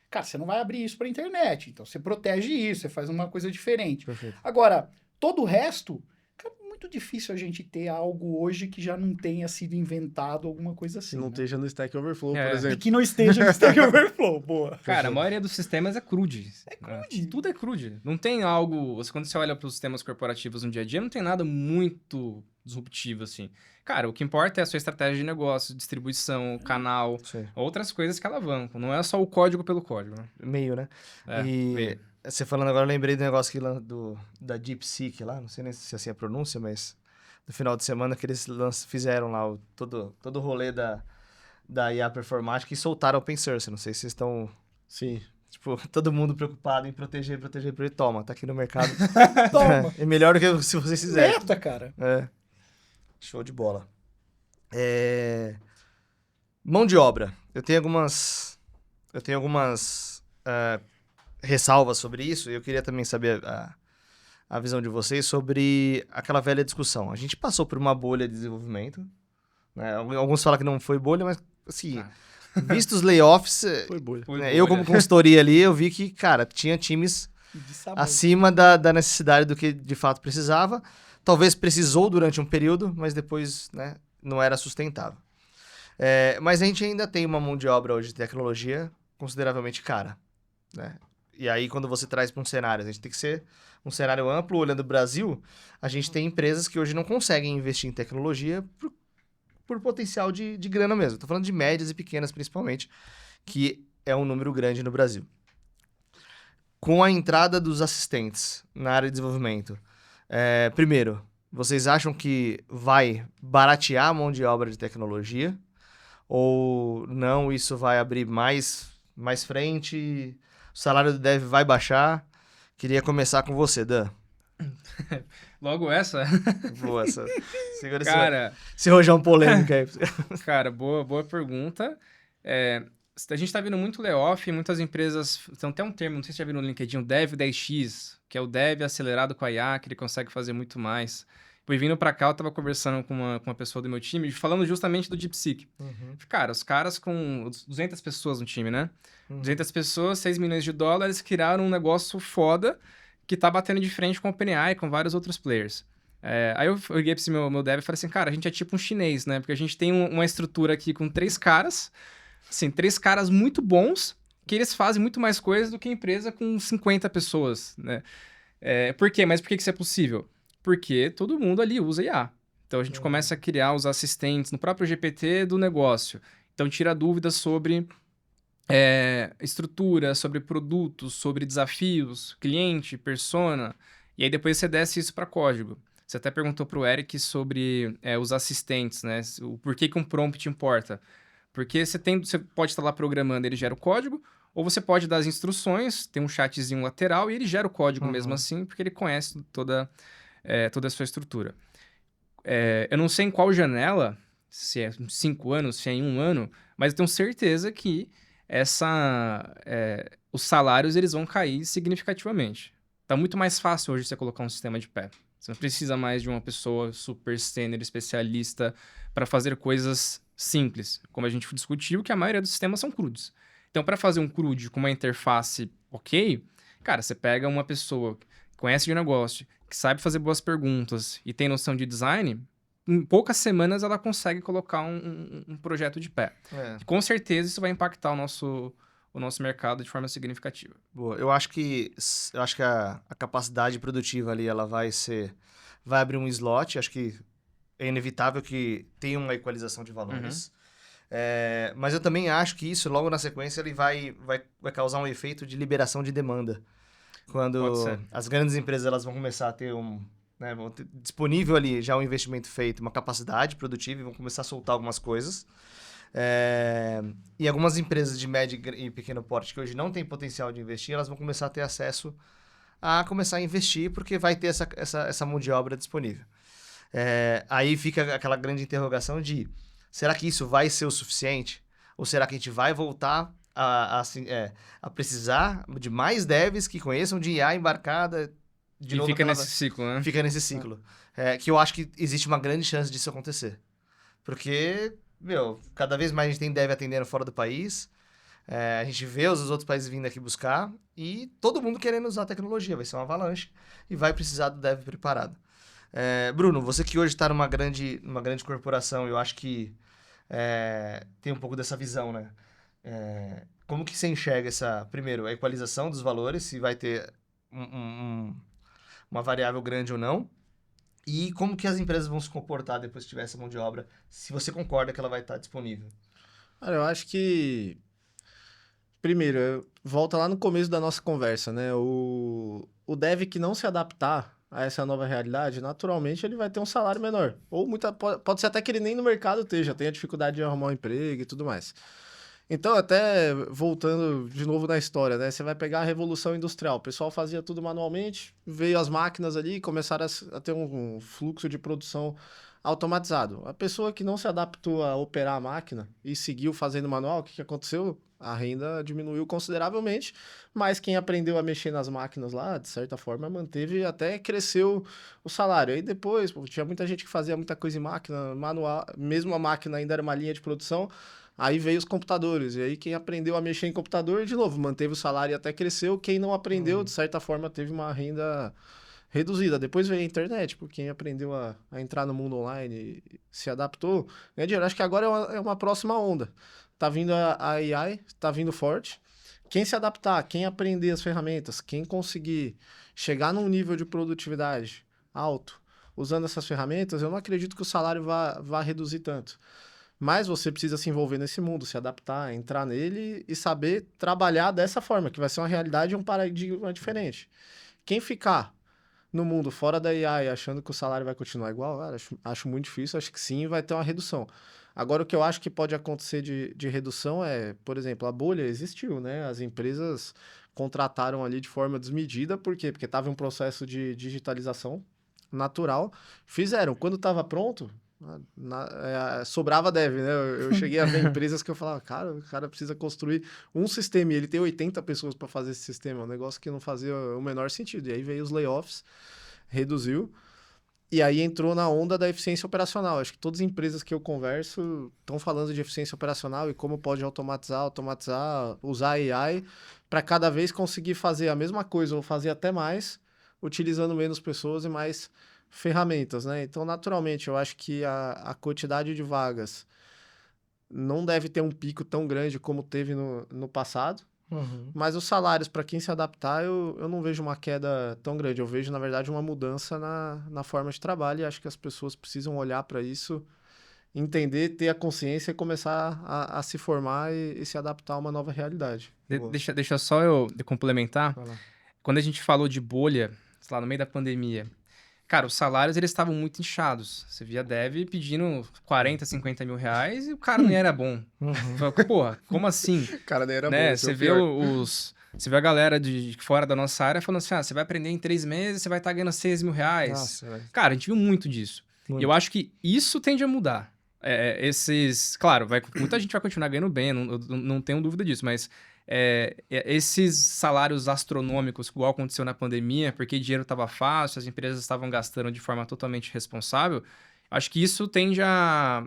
Cara, você não vai abrir isso pra internet. Então, você protege isso, você faz uma coisa diferente. Perfeito. Agora, todo o resto... muito difícil a gente ter algo hoje que já não tenha sido inventado, alguma coisa assim. Que não esteja no Stack Overflow, por E exemplo. que não esteja no Stack Overflow, boa. Cara, a maioria dos sistemas é crude. É crude. Tudo é crude. Não tem algo... Quando você olha para os sistemas corporativos no dia a dia, não tem nada muito disruptivo, assim. Cara, o que importa é a sua estratégia de negócio, distribuição, canal, outras coisas que alavancam. Não é só o código pelo código, né? Meio, né? Meio. Você falando agora, eu lembrei do negócio da DeepSeek lá, não sei nem se assim é a pronúncia, mas no final de semana que eles fizeram lá todo o rolê da IA performática e soltaram open source. Não sei se vocês estão... Sim. Tipo, todo mundo preocupado em proteger. Toma, tá aqui no mercado. Toma. É melhor do que se vocês fizerem. Meta, cara. Show de bola. Mão de obra. Eu tenho algumas ressalvas sobre isso, e eu queria também saber a visão de vocês sobre aquela velha discussão. A gente passou por uma bolha de desenvolvimento, né? Alguns falam que não foi bolha, mas assim, vistos os layoffs, Foi bolha. eu como consultoria ali, eu vi que, cara, tinha times acima da necessidade do que de fato precisava. Talvez precisou durante um período, mas depois, né, não era sustentável. Mas a gente ainda tem uma mão de obra hoje de tecnologia consideravelmente cara, né? E aí, quando você traz para um cenário, a gente tem que ser um cenário amplo. Olhando o Brasil, a gente tem empresas que hoje não conseguem investir em tecnologia por potencial de grana mesmo. Estou falando de médias e pequenas, principalmente, que é um número grande no Brasil. Com a entrada dos assistentes na área de desenvolvimento, primeiro, vocês acham que vai baratear a mão de obra de tecnologia? Ou não, isso vai abrir mais frente... O salário do dev vai baixar. Queria começar com você, Dan. Logo essa? Boa, essa. Segura esse rojão polêmico aí. Cara, boa pergunta. A gente tá vendo muito layoff, muitas empresas... Tem até um termo, não sei se você já viu no LinkedIn, o Dev 10X, que é o Dev acelerado com a IA, que ele consegue fazer muito mais. Depois, vindo pra cá, eu tava conversando com uma pessoa do meu time, falando justamente do DeepSeek. Cara, os caras com 200 pessoas no time, né? 200 pessoas, 6 milhões de dólares, criaram um negócio foda que tá batendo de frente com o OpenAI e com vários outros players. Aí eu liguei pra esse meu dev e falei assim, cara, a gente é tipo um chinês, né? Porque a gente tem uma estrutura aqui com 3 caras, assim, 3 caras muito bons, que eles fazem muito mais coisas do que a empresa com 50 pessoas, né? Por quê? Mas por que isso é possível? Porque todo mundo ali usa IA. Então a gente começa a criar os assistentes no próprio GPT do negócio. Então tira dúvidas sobre estrutura, sobre produtos, sobre desafios, cliente, persona. E aí depois você desce isso para código. Você até perguntou para o Eric sobre os assistentes, né? O porquê que um prompt importa. Porque você pode estar lá programando, ele gera o código, ou você pode dar as instruções, tem um chatzinho lateral e ele gera o código mesmo assim, porque ele conhece toda a sua estrutura. Eu não sei em qual janela, se é em 5 anos, se é em 1 ano, mas eu tenho certeza que os salários eles vão cair significativamente. Tá muito mais fácil hoje você colocar um sistema de pé. Você não precisa mais de uma pessoa super sênior, especialista, para fazer coisas simples. Como a gente discutiu, que a maioria dos sistemas são crudos. Então, para fazer um crude com uma interface ok, cara, você pega uma pessoa que conhece de negócio, que sabe fazer boas perguntas e tem noção de design, em poucas semanas ela consegue colocar um projeto de pé. E, com certeza isso vai impactar o nosso mercado de forma significativa. Boa. Eu acho que a capacidade produtiva ali, ela vai abrir um slot. Acho que é inevitável que tenha uma equalização de valores. Mas eu também acho que isso, logo na sequência, ele vai causar um efeito de liberação de demanda. Quando as grandes empresas elas vão começar a ter vão ter disponível ali já um investimento feito, uma capacidade produtiva e vão começar a soltar algumas coisas. E algumas empresas de médio e pequeno porte que hoje não têm potencial de investir, elas vão começar a ter acesso a começar a investir porque vai ter essa mão de obra disponível. Aí fica aquela grande interrogação de será que isso vai ser o suficiente? Ou será que a gente vai voltar a precisar de mais devs que conheçam de IA embarcada de novo? Fica nesse ciclo, né? Fica nesse ciclo. Que eu acho que existe uma grande chance disso acontecer. Porque, cada vez mais a gente tem dev atendendo fora do país, a gente vê os outros países vindo aqui buscar e todo mundo querendo usar a tecnologia. Vai ser uma avalanche e vai precisar do dev preparado. Bruno, você que hoje está numa grande corporação, eu acho que tem um pouco dessa visão, né? Como que você enxerga primeiro, a equalização dos valores, se vai ter uma variável grande ou não, e como que as empresas vão se comportar depois que tiver essa mão de obra, se você concorda que ela vai estar disponível? Cara, eu acho que... Primeiro, volta lá no começo da nossa conversa, né? O dev que não se adaptar a essa nova realidade, naturalmente ele vai ter um salário menor. Ou pode ser até que ele nem no mercado esteja, tenha dificuldade de arrumar um emprego e tudo mais. Então, até voltando de novo na história, né? Você vai pegar a Revolução Industrial. O pessoal fazia tudo manualmente, veio as máquinas ali e começaram a ter um fluxo de produção automatizado. A pessoa que não se adaptou a operar a máquina e seguiu fazendo manual, o que aconteceu? A renda diminuiu consideravelmente, mas quem aprendeu a mexer nas máquinas lá, de certa forma, manteve e até cresceu o salário. Aí depois, tinha muita gente que fazia muita coisa em máquina, manual, mesmo a máquina ainda era uma linha de produção. Aí veio os computadores, e aí quem aprendeu a mexer em computador, de novo, manteve o salário e até cresceu. Quem não aprendeu, de certa forma, teve uma renda reduzida. Depois veio a internet, porque quem aprendeu a entrar no mundo online e se adaptou, ganha dinheiro. Acho que agora é uma próxima onda. Tá vindo a AI, tá vindo forte. Quem se adaptar, quem aprender as ferramentas, quem conseguir chegar num nível de produtividade alto usando essas ferramentas, eu não acredito que o salário vá reduzir tanto. Mas você precisa se envolver nesse mundo, se adaptar, entrar nele e saber trabalhar dessa forma, que vai ser uma realidade e um paradigma diferente. Quem ficar no mundo fora da AI achando que o salário vai continuar igual, cara, acho muito difícil, acho que sim, vai ter uma redução. Agora, o que eu acho que pode acontecer de redução é, por exemplo, a bolha existiu, né? As empresas contrataram ali de forma desmedida, por quê? Porque estava em um processo de digitalização natural, fizeram. Quando estava pronto... sobrava dev, né? Eu cheguei a ver empresas que eu falava, cara, o cara precisa construir um sistema e ele tem 80 pessoas para fazer esse sistema, um negócio que não fazia o menor sentido. E aí veio os layoffs, reduziu, e aí entrou na onda da eficiência operacional. Acho que todas as empresas que eu converso estão falando de eficiência operacional e como pode automatizar, usar AI para cada vez conseguir fazer a mesma coisa ou fazer até mais, utilizando menos pessoas e mais ferramentas, né? Então, naturalmente, eu acho que a quantidade de vagas não deve ter um pico tão grande como teve no passado, Mas os salários, para quem se adaptar, eu não vejo uma queda tão grande. Eu vejo, na verdade, uma mudança na forma de trabalho e acho que as pessoas precisam olhar para isso, entender, ter a consciência e começar a se formar e se adaptar a uma nova realidade. Deixa só eu complementar. Vai lá. Quando a gente falou de bolha, sei lá, no meio da pandemia, cara, os salários eles estavam muito inchados. Você via dev pedindo 40, 50 mil reais e o cara nem era bom. Porra, como assim? Cara, daí era Né? bom. Você vê você vê a galera de fora da nossa área falando assim, você vai aprender em 3 meses, você vai estar ganhando 6 mil reais. Nossa, velho. Cara, a gente viu muito disso. Muito. E eu acho que isso tende a mudar. Claro, muita gente vai continuar ganhando bem, eu não tenho dúvida disso, mas esses salários astronômicos, igual aconteceu na pandemia, porque dinheiro estava fácil, as empresas estavam gastando de forma totalmente irresponsável, acho que isso tende a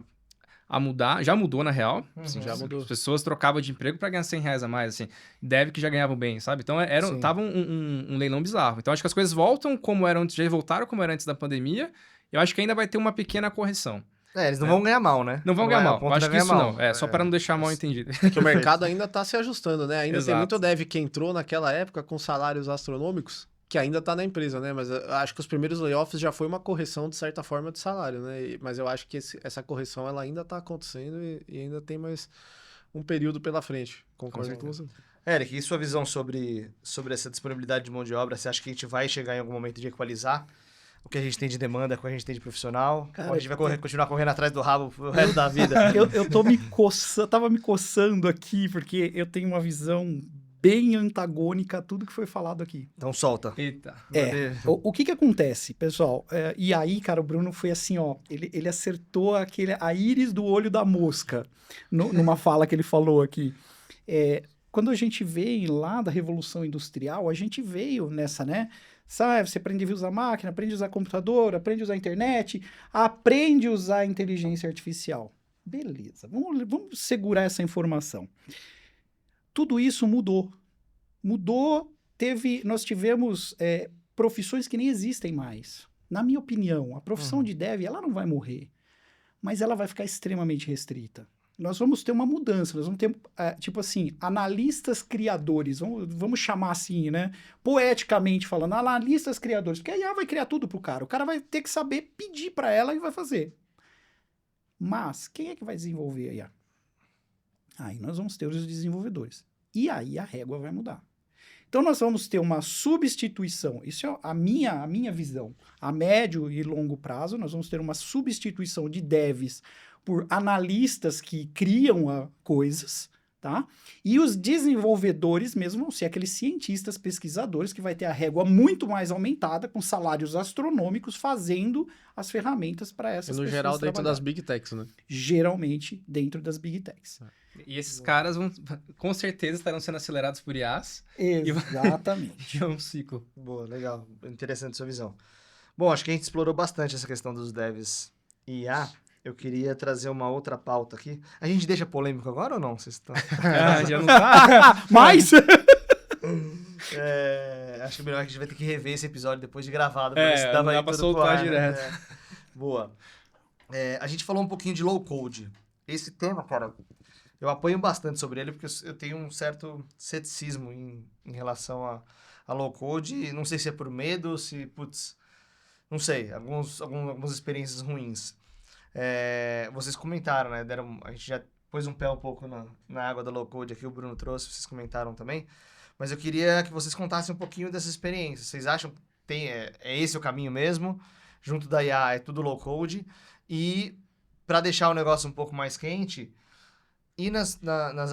mudar, já mudou na real. Assim, já mudou. As pessoas trocavam de emprego para ganhar 100 reais a mais, assim, dev que já ganhavam bem, sabe? Então tava um leilão bizarro. Então acho que as coisas voltam como eram antes, já voltaram como era antes da pandemia, eu acho que ainda vai ter uma pequena correção. Eles não vão ganhar mal, né? Não vão ganhar mal. O ponto Eu acho é que isso ganhar não. Só para não deixar mal entendido. Que o mercado ainda está se ajustando, né? Ainda tem Exato. muito dev que entrou naquela época com salários astronômicos, que ainda está na empresa, né? Mas eu acho que os primeiros layoffs já foi uma correção, de certa forma, de salário, né? Mas eu acho que essa correção ela ainda está acontecendo e ainda tem mais um período pela frente. Concordo com você. Eric, e sua visão sobre essa disponibilidade de mão de obra? Você acha que a gente vai chegar em algum momento de equalizar o que a gente tem de demanda com o que a gente tem de profissional? Cara, ou a gente vai continuar correndo atrás do rabo pro resto da vida? Eu tô tava me coçando aqui, porque eu tenho uma visão bem antagônica a tudo que foi falado aqui. Então solta. Eita. O que acontece, pessoal? E aí, cara, o Bruno foi assim, ó, ele acertou a íris do olho da mosca, numa fala que ele falou aqui. Quando a gente veio lá da Revolução Industrial, a gente veio nessa, né? Sabe, você aprende a usar máquina, aprende a usar computador, aprende a usar internet, aprende a usar inteligência artificial. Beleza, vamos segurar essa informação. Tudo isso mudou. Nós tivemos profissões que nem existem mais. Na minha opinião, a profissão de dev, ela não vai morrer, mas ela vai ficar extremamente restrita. Nós vamos ter uma mudança, nós vamos ter, tipo assim, analistas criadores, vamos chamar assim, né? Poeticamente falando, analistas criadores, porque a IA vai criar tudo pro cara, o cara vai ter que saber pedir para ela e vai fazer. Mas, quem é que vai desenvolver a IA? Aí nós vamos ter os desenvolvedores. E aí a régua vai mudar. Então nós vamos ter uma substituição, isso é a minha visão, a médio e longo prazo, nós vamos ter uma substituição de devs por analistas que criam coisas, tá? E os desenvolvedores mesmo vão ser aqueles cientistas, pesquisadores, que vai ter a régua muito mais aumentada, com salários astronômicos, fazendo as ferramentas para essas pessoas. No geral, dentro trabalharem. das Big Techs, né? Geralmente, dentro das Big Techs. E esses caras com certeza estarão sendo acelerados por IAs. Exatamente. É um ciclo. Boa, legal. Interessante sua visão. Bom, acho que a gente explorou bastante essa questão dos devs e IA. Eu queria trazer uma outra pauta aqui. A gente deixa polêmico agora ou não? Vocês estão... Já não tá? Mas... acho que melhor que a gente vai ter que rever esse episódio depois de gravado. Não dá pra soltar direto. Boa. A gente falou um pouquinho de low code. Esse tema, cara, eu apoio bastante sobre ele porque eu tenho um certo ceticismo em relação a low code. Não sei se é por medo ou se, não sei, algumas experiências ruins. Vocês comentaram, né? A gente já pôs um pé um pouco na água da low code aqui, o Bruno trouxe, vocês comentaram também. Mas eu queria que vocês contassem um pouquinho dessa experiência. Vocês acham que é esse o caminho mesmo? Junto da IA é tudo low code. E para deixar o negócio um pouco mais quente, e nas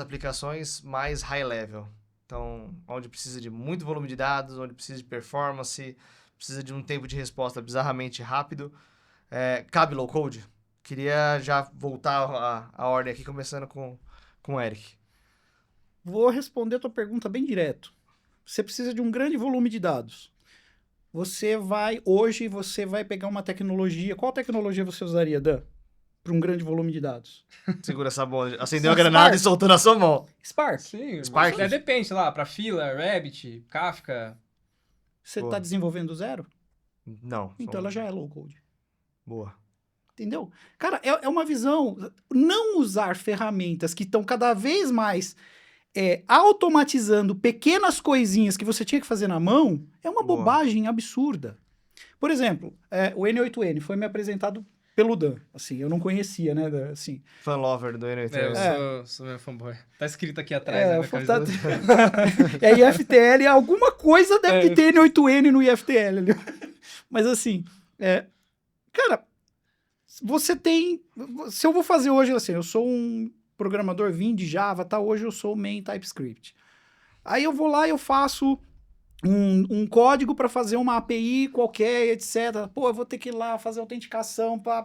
aplicações mais high level. Então, onde precisa de muito volume de dados, onde precisa de performance, precisa de um tempo de resposta bizarramente rápido. Cabe low code? Queria já voltar a ordem aqui, começando com o Eric. Vou responder a tua pergunta bem direto. Você precisa de um grande volume de dados. Hoje você vai pegar uma tecnologia. Qual tecnologia você usaria, Dan? Para um grande volume de dados. Segura essa bola. Acendeu a granada e soltou na sua mão. Spark. Sim, Spark. Depende, sei lá, para fila, Rabbit, Kafka. Você está desenvolvendo do zero? Não. Então ela já é low code. Boa. Entendeu? Cara, é uma visão. Não usar ferramentas que estão cada vez mais automatizando pequenas coisinhas que você tinha que fazer na mão, é uma Boa. bobagem absurda. Por exemplo, o N8N foi me apresentado pelo Dan, assim, eu não conhecia, né, assim. Fan lover do N8N. Eu sou meu fanboy. Tá escrito aqui atrás, né, minha camiseta. IFTL, alguma coisa deve ter N8N no IFTL ali. Mas assim, cara, você tem... Se eu vou fazer hoje, assim, eu sou um programador Vim de Java, tá? Hoje eu sou main TypeScript. Aí eu vou lá e eu faço um código para fazer uma API qualquer, etc. Pô, eu vou ter que ir lá fazer autenticação, pá.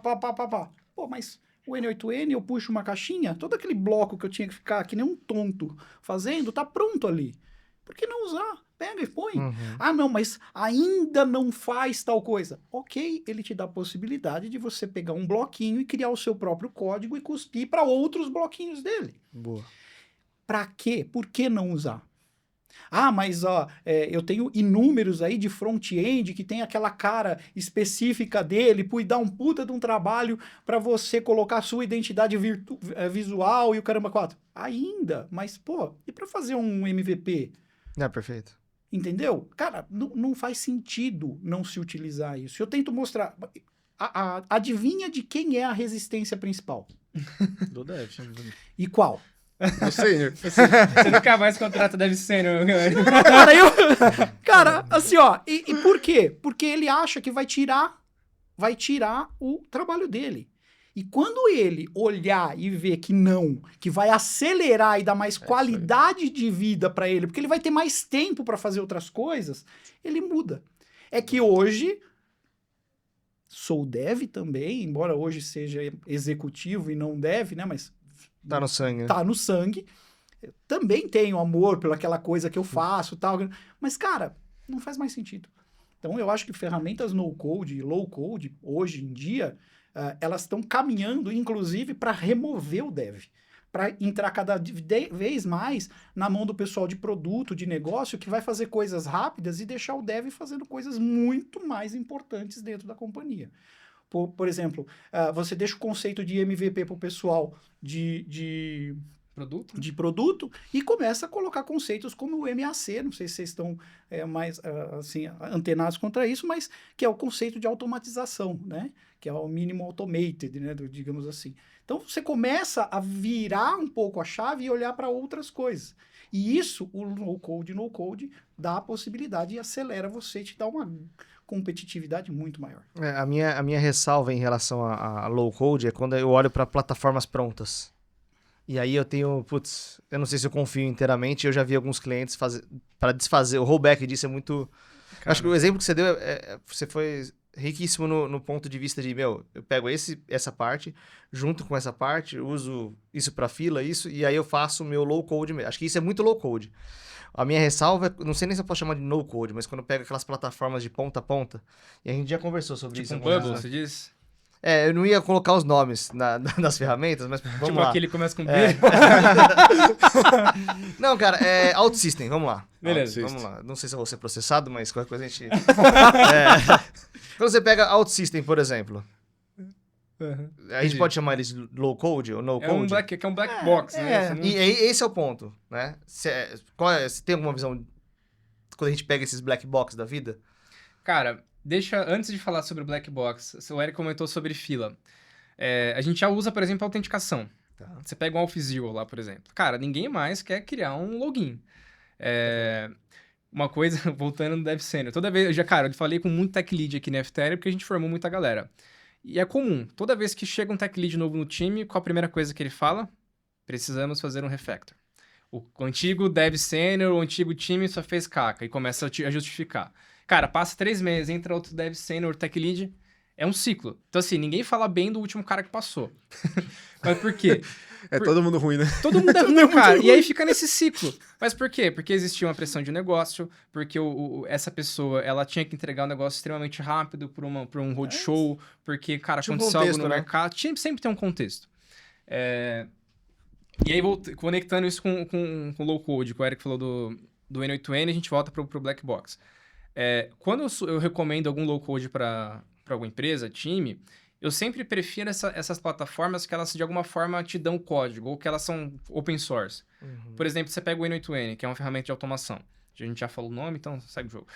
Pô, mas o N8N, eu puxo uma caixinha, todo aquele bloco que eu tinha que ficar que nem um tonto fazendo, tá pronto ali. Por que não usar? Pega e põe. Uhum. Ah, não, mas ainda não faz tal coisa. Ok, ele te dá a possibilidade de você pegar um bloquinho e criar o seu próprio código e cuspir para outros bloquinhos dele. Boa. Para quê? Por que não usar? Ah, mas eu tenho inúmeros aí de front-end que tem aquela cara específica dele, e dá um puta de um trabalho para você colocar a sua identidade visual e o caramba 4. Ainda, mas pô, e para fazer um MVP? Perfeito. Entendeu? Cara, não faz sentido não se utilizar isso. Eu tento mostrar. Adivinha de quem é a resistência principal? Do Dev. E qual? Do Senior. Você nunca mais contrata Dev Senior. Cara, assim, ó. E por quê? Porque ele acha que vai tirar o trabalho dele. E quando ele olhar e ver que não, que vai acelerar e dar mais qualidade de vida para ele, porque ele vai ter mais tempo para fazer outras coisas, ele muda. É que hoje sou dev também, embora hoje seja executivo e não dev, né? Mas Tá no sangue, né? tá no sangue. Eu também tenho amor pelaquela coisa que eu faço, tal. Mas cara, não faz mais sentido. Então eu acho que ferramentas no code e low code hoje em dia elas estão caminhando, inclusive, para remover o dev, para entrar cada vez mais na mão do pessoal de produto, de negócio, que vai fazer coisas rápidas e deixar o dev fazendo coisas muito mais importantes dentro da companhia. Por exemplo, você deixa o conceito de MVP para o pessoal de produto e começa a colocar conceitos como o MAC, não sei se vocês estão mais assim, antenados contra isso, mas que é o conceito de automatização, né? Que é o mínimo automated, né? Digamos assim. Então você começa a virar um pouco a chave e olhar para outras coisas. E isso, o no-code dá a possibilidade e acelera você e te dá uma competitividade muito maior. A minha ressalva em relação a low code é quando eu olho para plataformas prontas. E aí eu tenho, eu não sei se eu confio inteiramente, eu já vi alguns clientes para desfazer, o rollback disso é muito... Acho que o exemplo que você deu, você foi riquíssimo no ponto de vista de, eu pego essa parte, junto com essa parte, uso isso para fila, e aí eu faço o meu low code mesmo. Acho que isso é muito low code. A minha ressalva, não sei nem se eu posso chamar de no code, mas quando eu pego aquelas plataformas de ponta a ponta, e a gente já conversou sobre isso. Tipo um Bubble, você diz? Eu não ia colocar os nomes das ferramentas, mas vamos tipo lá. Aquele que começa com B. Não, cara, OutSystem, vamos lá. Beleza. Vamos lá. Não sei se eu vou ser processado, mas qualquer coisa a gente... Quando você pega OutSystem, por exemplo, a gente pode chamar eles de low code ou no code? É um black box, né? E esse é o ponto, né? Você tem alguma visão quando a gente pega esses black box da vida? Cara, antes de falar sobre o black box, o Eric comentou sobre fila. A gente já usa, por exemplo, a autenticação. Tá. Você pega um AuthZero lá, por exemplo. Cara, ninguém mais quer criar um login. Uma coisa, voltando no Dev Senior, toda vez, eu falei com muito tech lead aqui na FTL, porque a gente formou muita galera. E é comum, toda vez que chega um tech lead novo no time, qual a primeira coisa que ele fala? Precisamos fazer um refactor. O antigo Dev Senior, o antigo time só fez caca e começa a justificar. Cara, passa 3 meses, entra outro Dev Senior, tech lead, é um ciclo. Então assim, ninguém fala bem do último cara que passou. Mas por quê? Todo mundo ruim, né? Todo mundo é ruim, cara. E aí fica nesse ciclo. Mas por quê? Porque existia uma pressão de negócio, porque essa pessoa, ela tinha que entregar um negócio extremamente rápido por um roadshow, porque, cara, aconteceu algo no mercado. Sempre tem um contexto. E aí, conectando isso com low code, que o Eric falou do N8N, a gente volta pro black box. Quando eu recomendo algum low code para alguma empresa, time, Eu sempre prefiro essas plataformas que elas, de alguma forma, te dão código, ou que elas são open source. Por exemplo, você pega o N8N, que é uma ferramenta de automação. A gente já falou o nome, então segue o jogo.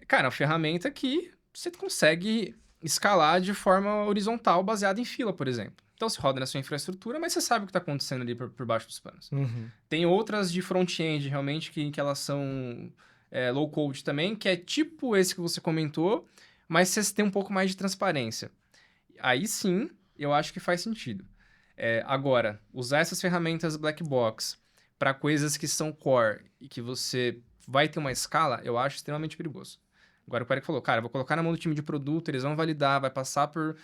Cara, é uma ferramenta que você consegue escalar de forma horizontal, baseada em fila, por exemplo. Então, você roda na sua infraestrutura, mas você sabe o que está acontecendo ali por baixo dos panos. Tem outras de front-end, realmente, que elas são low-code também, que é tipo esse que você comentou, mas você tem um pouco mais de transparência. Aí sim, eu acho que faz sentido. Agora, usar essas ferramentas black box para coisas que são core e que você vai ter uma escala, eu acho extremamente perigoso. Agora, o cara que falou, cara, eu vou colocar na mão do time de produto, eles vão validar, vai passar por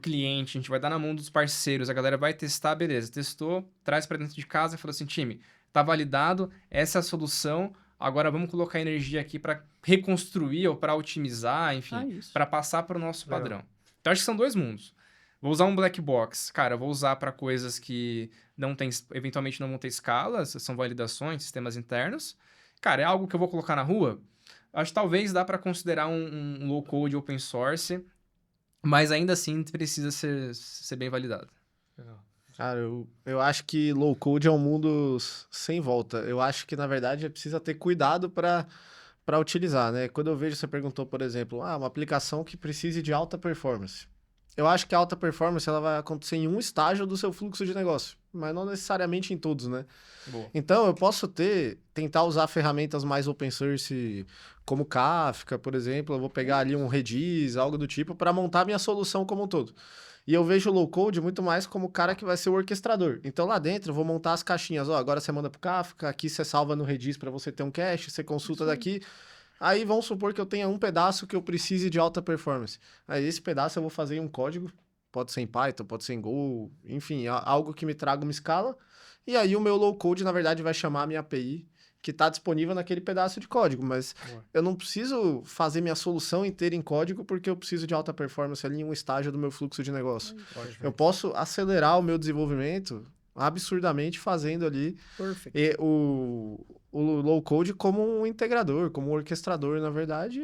cliente, a gente vai dar na mão dos parceiros, a galera vai testar, beleza, testou, traz para dentro de casa e fala assim, time, tá validado, essa é a solução, agora vamos colocar energia aqui para reconstruir ou para otimizar, enfim, para passar para o nosso padrão. Então, acho que são dois mundos. Vou usar um black box, cara, vou usar para coisas que não tem, eventualmente não vão ter escala, são validações, sistemas internos. Cara, é algo que eu vou colocar na rua? Acho que talvez dá para considerar um low code open source, mas ainda assim precisa ser bem validado. Cara, eu acho que low code é um mundo sem volta. Eu acho que, na verdade, precisa ter cuidado para utilizar, né? Quando eu vejo, você perguntou, por exemplo, uma aplicação que precise de alta performance. Eu acho que a alta performance ela vai acontecer em um estágio do seu fluxo de negócio, mas não necessariamente em todos, né? Boa. Então, eu posso tentar usar ferramentas mais open source, como Kafka, por exemplo. Eu vou pegar ali um Redis, algo do tipo, para montar minha solução como um todo. E eu vejo o low-code muito mais como o cara que vai ser o orquestrador. Então, lá dentro, eu vou montar as caixinhas. Agora você manda pro Kafka, aqui você salva no Redis para você ter um cache, você consulta daqui. Aí, vamos supor que eu tenha um pedaço que eu precise de alta performance. Aí, esse pedaço eu vou fazer em um código. Pode ser em Python, pode ser em Go, enfim, algo que me traga uma escala. E aí, o meu low-code, na verdade, vai chamar a minha API, que está disponível naquele pedaço de código. Mas eu não preciso fazer minha solução inteira em código porque eu preciso de alta performance ali em um estágio do meu fluxo de negócio. Eu posso acelerar o meu desenvolvimento absurdamente fazendo ali o low-code como um integrador, como um orquestrador, na verdade,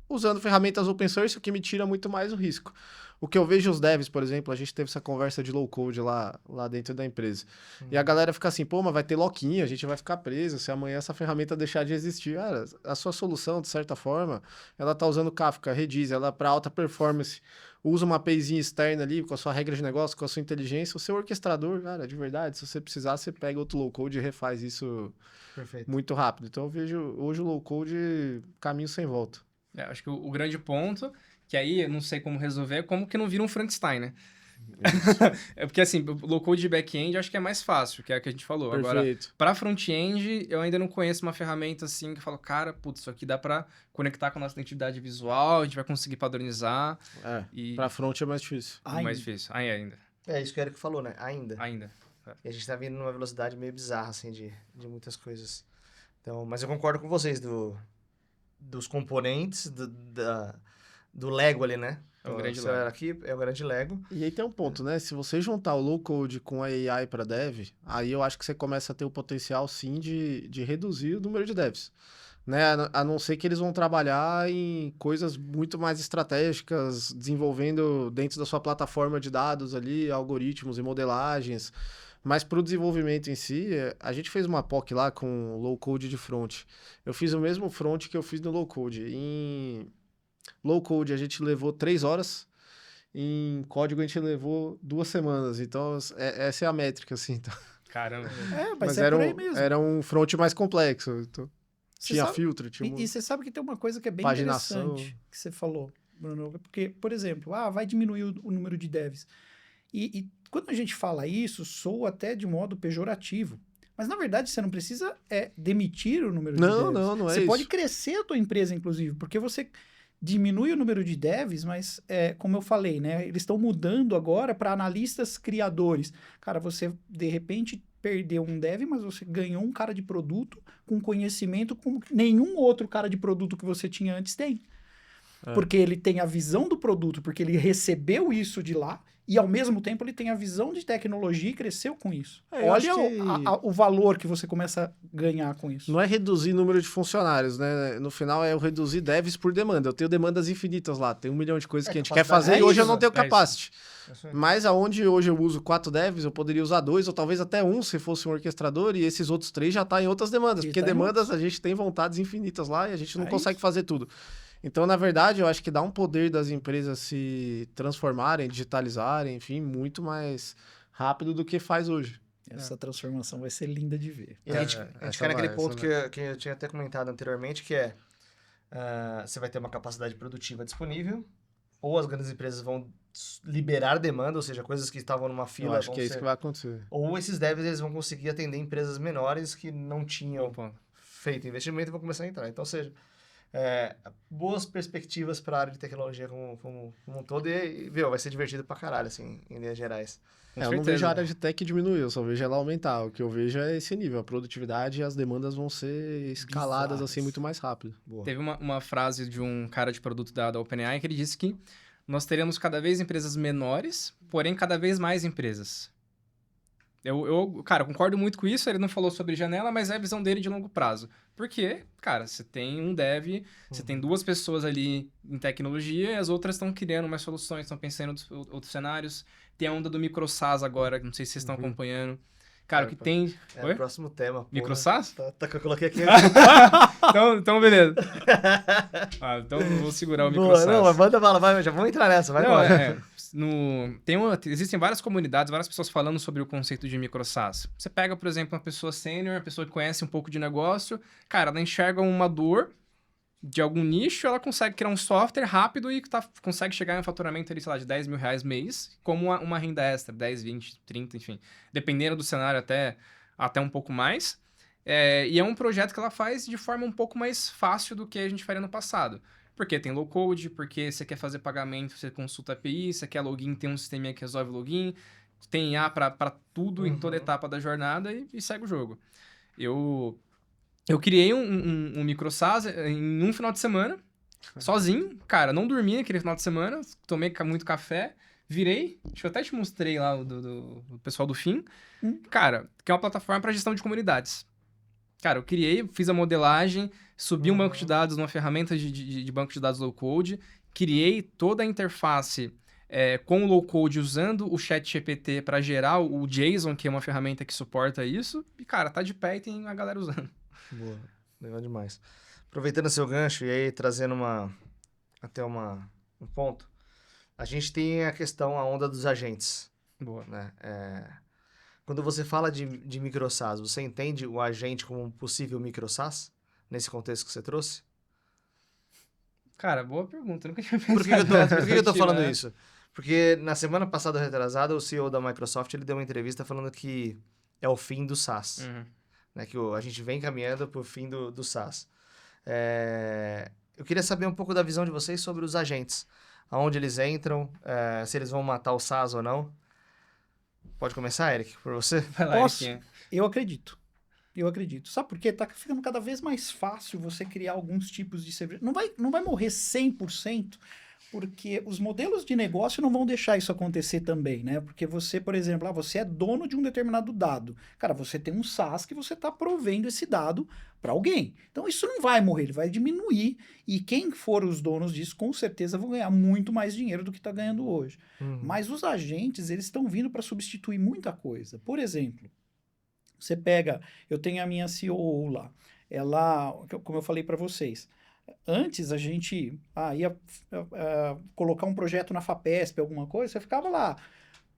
usando ferramentas open source, o que me tira muito mais o risco. O que eu vejo os devs, por exemplo, a gente teve essa conversa de low-code lá dentro da empresa. E a galera fica assim, pô, mas vai ter lock-in, a gente vai ficar preso se amanhã essa ferramenta deixar de existir. Cara, a sua solução, de certa forma, ela tá usando Kafka, Redis, ela para alta performance, usa uma APIzinha externa ali, com a sua regra de negócio, com a sua inteligência, o seu orquestrador, cara, de verdade, se você precisar, você pega outro low-code e refaz isso muito rápido. Então eu vejo hoje o low-code caminho sem volta. Acho que o grande ponto, que aí eu não sei como resolver, é como que não vira um Frankenstein, né? Porque assim, low-code de back-end acho que é mais fácil, que é o que a gente falou. Perfeito. Agora, para front-end, eu ainda não conheço uma ferramenta assim que eu falo, cara, putz, isso aqui dá para conectar com a nossa identidade visual, a gente vai conseguir padronizar. Para front é mais difícil. Mais difícil, ainda. É isso que o Eric falou, né? Ainda. É. E a gente tá vindo numa velocidade meio bizarra, assim, de muitas coisas. Então, mas eu concordo com vocês dos componentes, do Lego ali, né? É o grande Lego. Aqui é o grande Lego. E aí tem um ponto, né? Se você juntar o low-code com a AI para dev, aí eu acho que você começa a ter o potencial, sim, de reduzir o número de devs. Né? A não ser que eles vão trabalhar em coisas muito mais estratégicas, desenvolvendo dentro da sua plataforma de dados ali, algoritmos e modelagens. Mas para o desenvolvimento em si, a gente fez uma POC lá com low-code de front. Eu fiz o mesmo front que eu fiz no low-code. Em low-code a gente levou 3 horas, em código a gente levou 2 semanas. Então, essa é a métrica, assim. Então. Caramba. Mas era um front mais complexo. Então, tinha filtro, tinha E você sabe que tem uma coisa que é bem paginação. interessante que você falou, Bruno. Porque, por exemplo, vai diminuir o número de devs. E quando a gente fala isso, soa até de modo pejorativo. Mas, na verdade, você não precisa demitir o número de devs. Não é você isso. pode crescer a tua empresa, inclusive, porque você diminui o número de devs, mas, como eu falei, né, eles estão mudando agora para analistas criadores. Cara, você, de repente, perdeu um dev, mas você ganhou um cara de produto com conhecimento como nenhum outro cara de produto que você tinha antes tem. Porque ele tem a visão do produto, porque ele recebeu isso de lá e ao mesmo tempo ele tem a visão de tecnologia e cresceu com isso. Eu Olha acho que o valor que você começa a ganhar com isso. não é reduzir o número de funcionários, né? No final é o reduzir devs por demanda. Eu tenho demandas infinitas lá, tem 1 milhão de coisas que a gente quer fazer e hoje eu não tenho capacity. Mas aonde hoje eu uso 4 devs, eu poderia usar 2 ou talvez até 1 se fosse um orquestrador e esses outros 3 já tá em outras demandas. E Porque tá em demandas a gente tem vontades infinitas lá e a gente não É consegue fazer tudo. Então, na verdade, eu acho que dá um poder das empresas se transformarem, digitalizarem, enfim, muito mais rápido do que faz hoje. Essa transformação vai ser linda de ver. E a gente essa cai naquele vai, ponto essa que eu tinha até comentado anteriormente, que é você vai ter uma capacidade produtiva disponível, ou as grandes empresas vão liberar demanda, ou seja, coisas que estavam numa Eu fila acho vão que é isso ser... que vai acontecer. Ou esses devs eles vão conseguir atender empresas menores que não tinham Opa. feito investimento e vão começar a entrar. Então, ou seja, boas perspectivas para a área de tecnologia como um todo e, viu, vai ser divertido pra caralho, assim, em linhas gerais. Com Eu não certeza. vejo a área de tech diminuir, eu só vejo ela aumentar. O que eu vejo é esse nível, a produtividade e as demandas vão ser escaladas Bizarras. assim muito mais rápido. Boa. Teve uma frase de um cara de produto da OpenAI que ele disse que nós teremos cada vez empresas menores, porém cada vez mais empresas. Cara, eu concordo muito com isso, ele não falou sobre janela, mas é a visão dele de longo prazo. Porque, cara, você tem um dev, você tem 2 pessoas ali em tecnologia e as outras estão criando mais soluções, estão pensando em outros cenários. Tem a onda do micro-SaaS agora, não sei se vocês estão acompanhando. Cara, o que tem... Oi? O próximo tema. Porra. Micro-SaaS? Tá que eu coloquei aqui. então, beleza. Então eu vou segurar o Boa, micro-SaaS. não, mas manda bala, vai, já vamos entrar nessa, vai Não, embora. existem várias comunidades, várias pessoas falando sobre o conceito de micro-SaaS. Você pega, por exemplo, uma pessoa sênior, uma pessoa que conhece um pouco de negócio, cara, ela enxerga uma dor de algum nicho, ela consegue criar um software rápido e consegue chegar em um faturamento ali, sei lá, de 10 mil reais mês, como uma renda extra, 10, 20, 30, enfim. Dependendo do cenário, até um pouco mais. E é um projeto que ela faz de forma um pouco mais fácil do que a gente faria no passado. Porque tem low code, porque você quer fazer pagamento, você consulta API, você quer login, tem um sisteminha que resolve login, tem IA para tudo em toda etapa da jornada e segue o jogo. Eu criei um micro SaaS em um final de semana, sozinho, cara, não dormi aquele final de semana, tomei muito café, virei, acho que eu até te mostrei lá do pessoal do FIM, cara, que é uma plataforma para gestão de comunidades. Cara, eu criei, fiz a modelagem, subi um banco de dados numa ferramenta de banco de dados low-code, criei toda a interface com o low-code usando o ChatGPT para gerar o JSON, que é uma ferramenta que suporta isso, e, cara, tá de pé e tem a galera usando. Boa, legal demais. Aproveitando seu gancho e aí trazendo um ponto, a gente tem a questão, a onda dos agentes. Boa. Né? Quando você fala de micro SaaS, você entende o agente como um possível micro SaaS? Nesse contexto que você trouxe? Cara, boa pergunta. Eu nunca tinha pensado. Por que eu tô falando né? isso? Porque na semana passada, retrasada, o CEO da Microsoft ele deu uma entrevista falando que é o fim do SaaS. Né? Que a gente vem caminhando pro fim do SaaS. Eu queria saber um pouco da visão de vocês sobre os agentes. Aonde eles entram, se eles vão matar o SaaS ou não. Pode começar, Eric, por você? Vai lá, Posso? Eriquinha. Eu acredito. Sabe por quê? Tá ficando cada vez mais fácil você criar alguns tipos de serviço. Não vai morrer 100%, porque os modelos de negócio não vão deixar isso acontecer também, né? Porque você, por exemplo, você é dono de um determinado dado. Cara, você tem um SaaS que você está provendo esse dado para alguém. Então, isso não vai morrer, ele vai diminuir. E quem for os donos disso, com certeza vão ganhar muito mais dinheiro do que está ganhando hoje. Mas os agentes, eles estão vindo para substituir muita coisa. Por exemplo, você pega, eu tenho a minha COO lá, ela, como eu falei para vocês, antes a gente ia colocar um projeto na FAPESP, alguma coisa, você ficava lá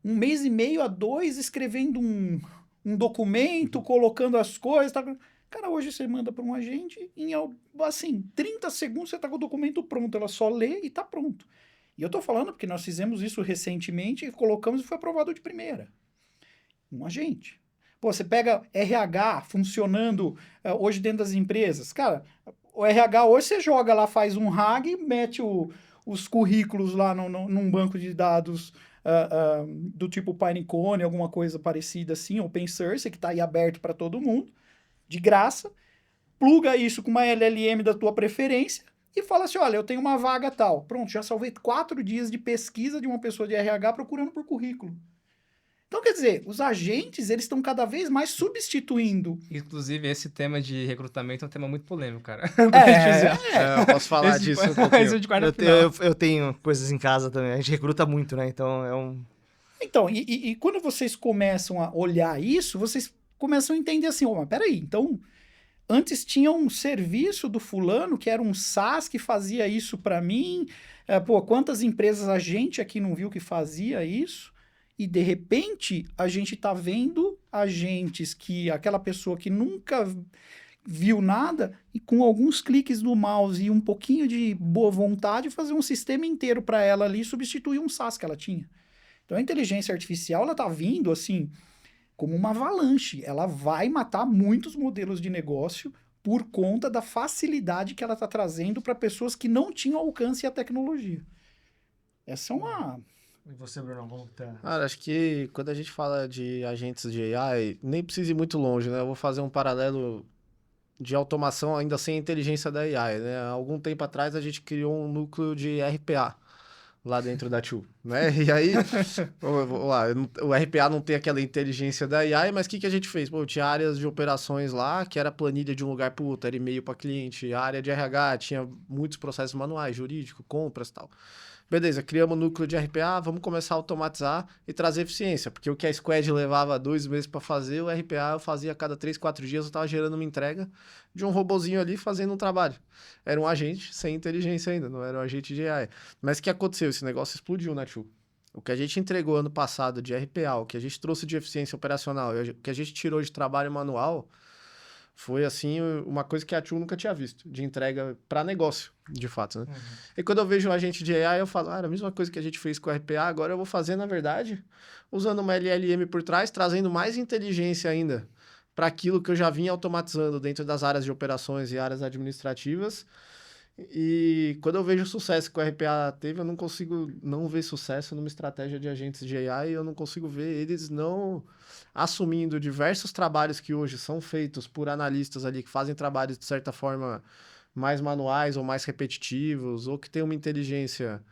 1 mês e meio a 2 escrevendo um documento, colocando as coisas, tá? Cara, hoje você manda para um agente, em assim, 30 segundos você tá com o documento pronto, ela só lê e tá pronto. E eu tô falando porque nós fizemos isso recentemente, colocamos e foi aprovado de primeira. Um agente. Pô, você pega RH funcionando hoje dentro das empresas. Cara, o RH hoje você joga lá, faz um RAG, mete os currículos lá num banco de dados do tipo Pinecone, alguma coisa parecida assim, Open Source, que está aí aberto para todo mundo, de graça, pluga isso com uma LLM da tua preferência e fala assim, olha, eu tenho uma vaga tal. Pronto, já salvei 4 dias de pesquisa de uma pessoa de RH procurando por currículo. Então, quer dizer, os agentes, eles estão cada vez mais substituindo. Inclusive, esse tema de recrutamento é um tema muito polêmico, cara. Eu posso falar Esse disso um Esse pouquinho. de quarta Eu, final. eu tenho coisas em casa também. A gente recruta muito, né? Então é um. Então, e quando vocês começam a olhar isso, vocês começam a entender assim, mas peraí, então, antes tinha um serviço do fulano, que era um SaaS que fazia isso para mim, quantas empresas a gente aqui não viu que fazia isso, e de repente a gente tá vendo agentes que, aquela pessoa que nunca viu nada, e com alguns cliques do mouse e um pouquinho de boa vontade, fazer um sistema inteiro para ela ali, substituir um SaaS que ela tinha. Então a inteligência artificial, ela tá vindo assim, como uma avalanche. Ela vai matar muitos modelos de negócio por conta da facilidade que ela tá trazendo para pessoas que não tinham alcance à tecnologia. Essa é uma... E você, Bruno, vamos ter... Cara, acho que quando a gente fala de agentes de AI, nem precisa ir muito longe, né? Eu vou fazer um paralelo de automação ainda sem a inteligência da AI, né? Há algum tempo atrás a gente criou um núcleo de RPA lá dentro da TU, né? E aí, o RPA não tem aquela inteligência da AI, mas o que a gente fez? Pô, tinha áreas de operações lá, que era planilha de um lugar para outro, era e-mail para cliente, a área de RH tinha muitos processos manuais, jurídico, compras e tal. Beleza, criamos um núcleo de RPA, vamos começar a automatizar e trazer eficiência, porque o que a Squad levava 2 meses para fazer, o RPA eu fazia a cada 3, 4 dias, eu estava gerando uma entrega de um robozinho ali fazendo um trabalho. Era um agente sem inteligência ainda, não era um agente de AI. Mas o que aconteceu? Esse negócio explodiu na TU. O que a gente entregou ano passado de RPA, o que a gente trouxe de eficiência operacional, o que a gente tirou de trabalho manual, foi, assim, uma coisa que a TU nunca tinha visto, de entrega para negócio, de fato, né? Uhum. E quando eu vejo um agente de AI, eu falo, a mesma coisa que a gente fez com o RPA, agora eu vou fazer, na verdade, usando uma LLM por trás, trazendo mais inteligência ainda para aquilo que eu já vinha automatizando dentro das áreas de operações e áreas administrativas. E quando eu vejo o sucesso que o RPA teve, eu não consigo não ver sucesso numa estratégia de agentes de AI, eu não consigo ver eles não assumindo diversos trabalhos que hoje são feitos por analistas ali, que fazem trabalhos, de certa forma, mais manuais ou mais repetitivos, ou que tem uma inteligência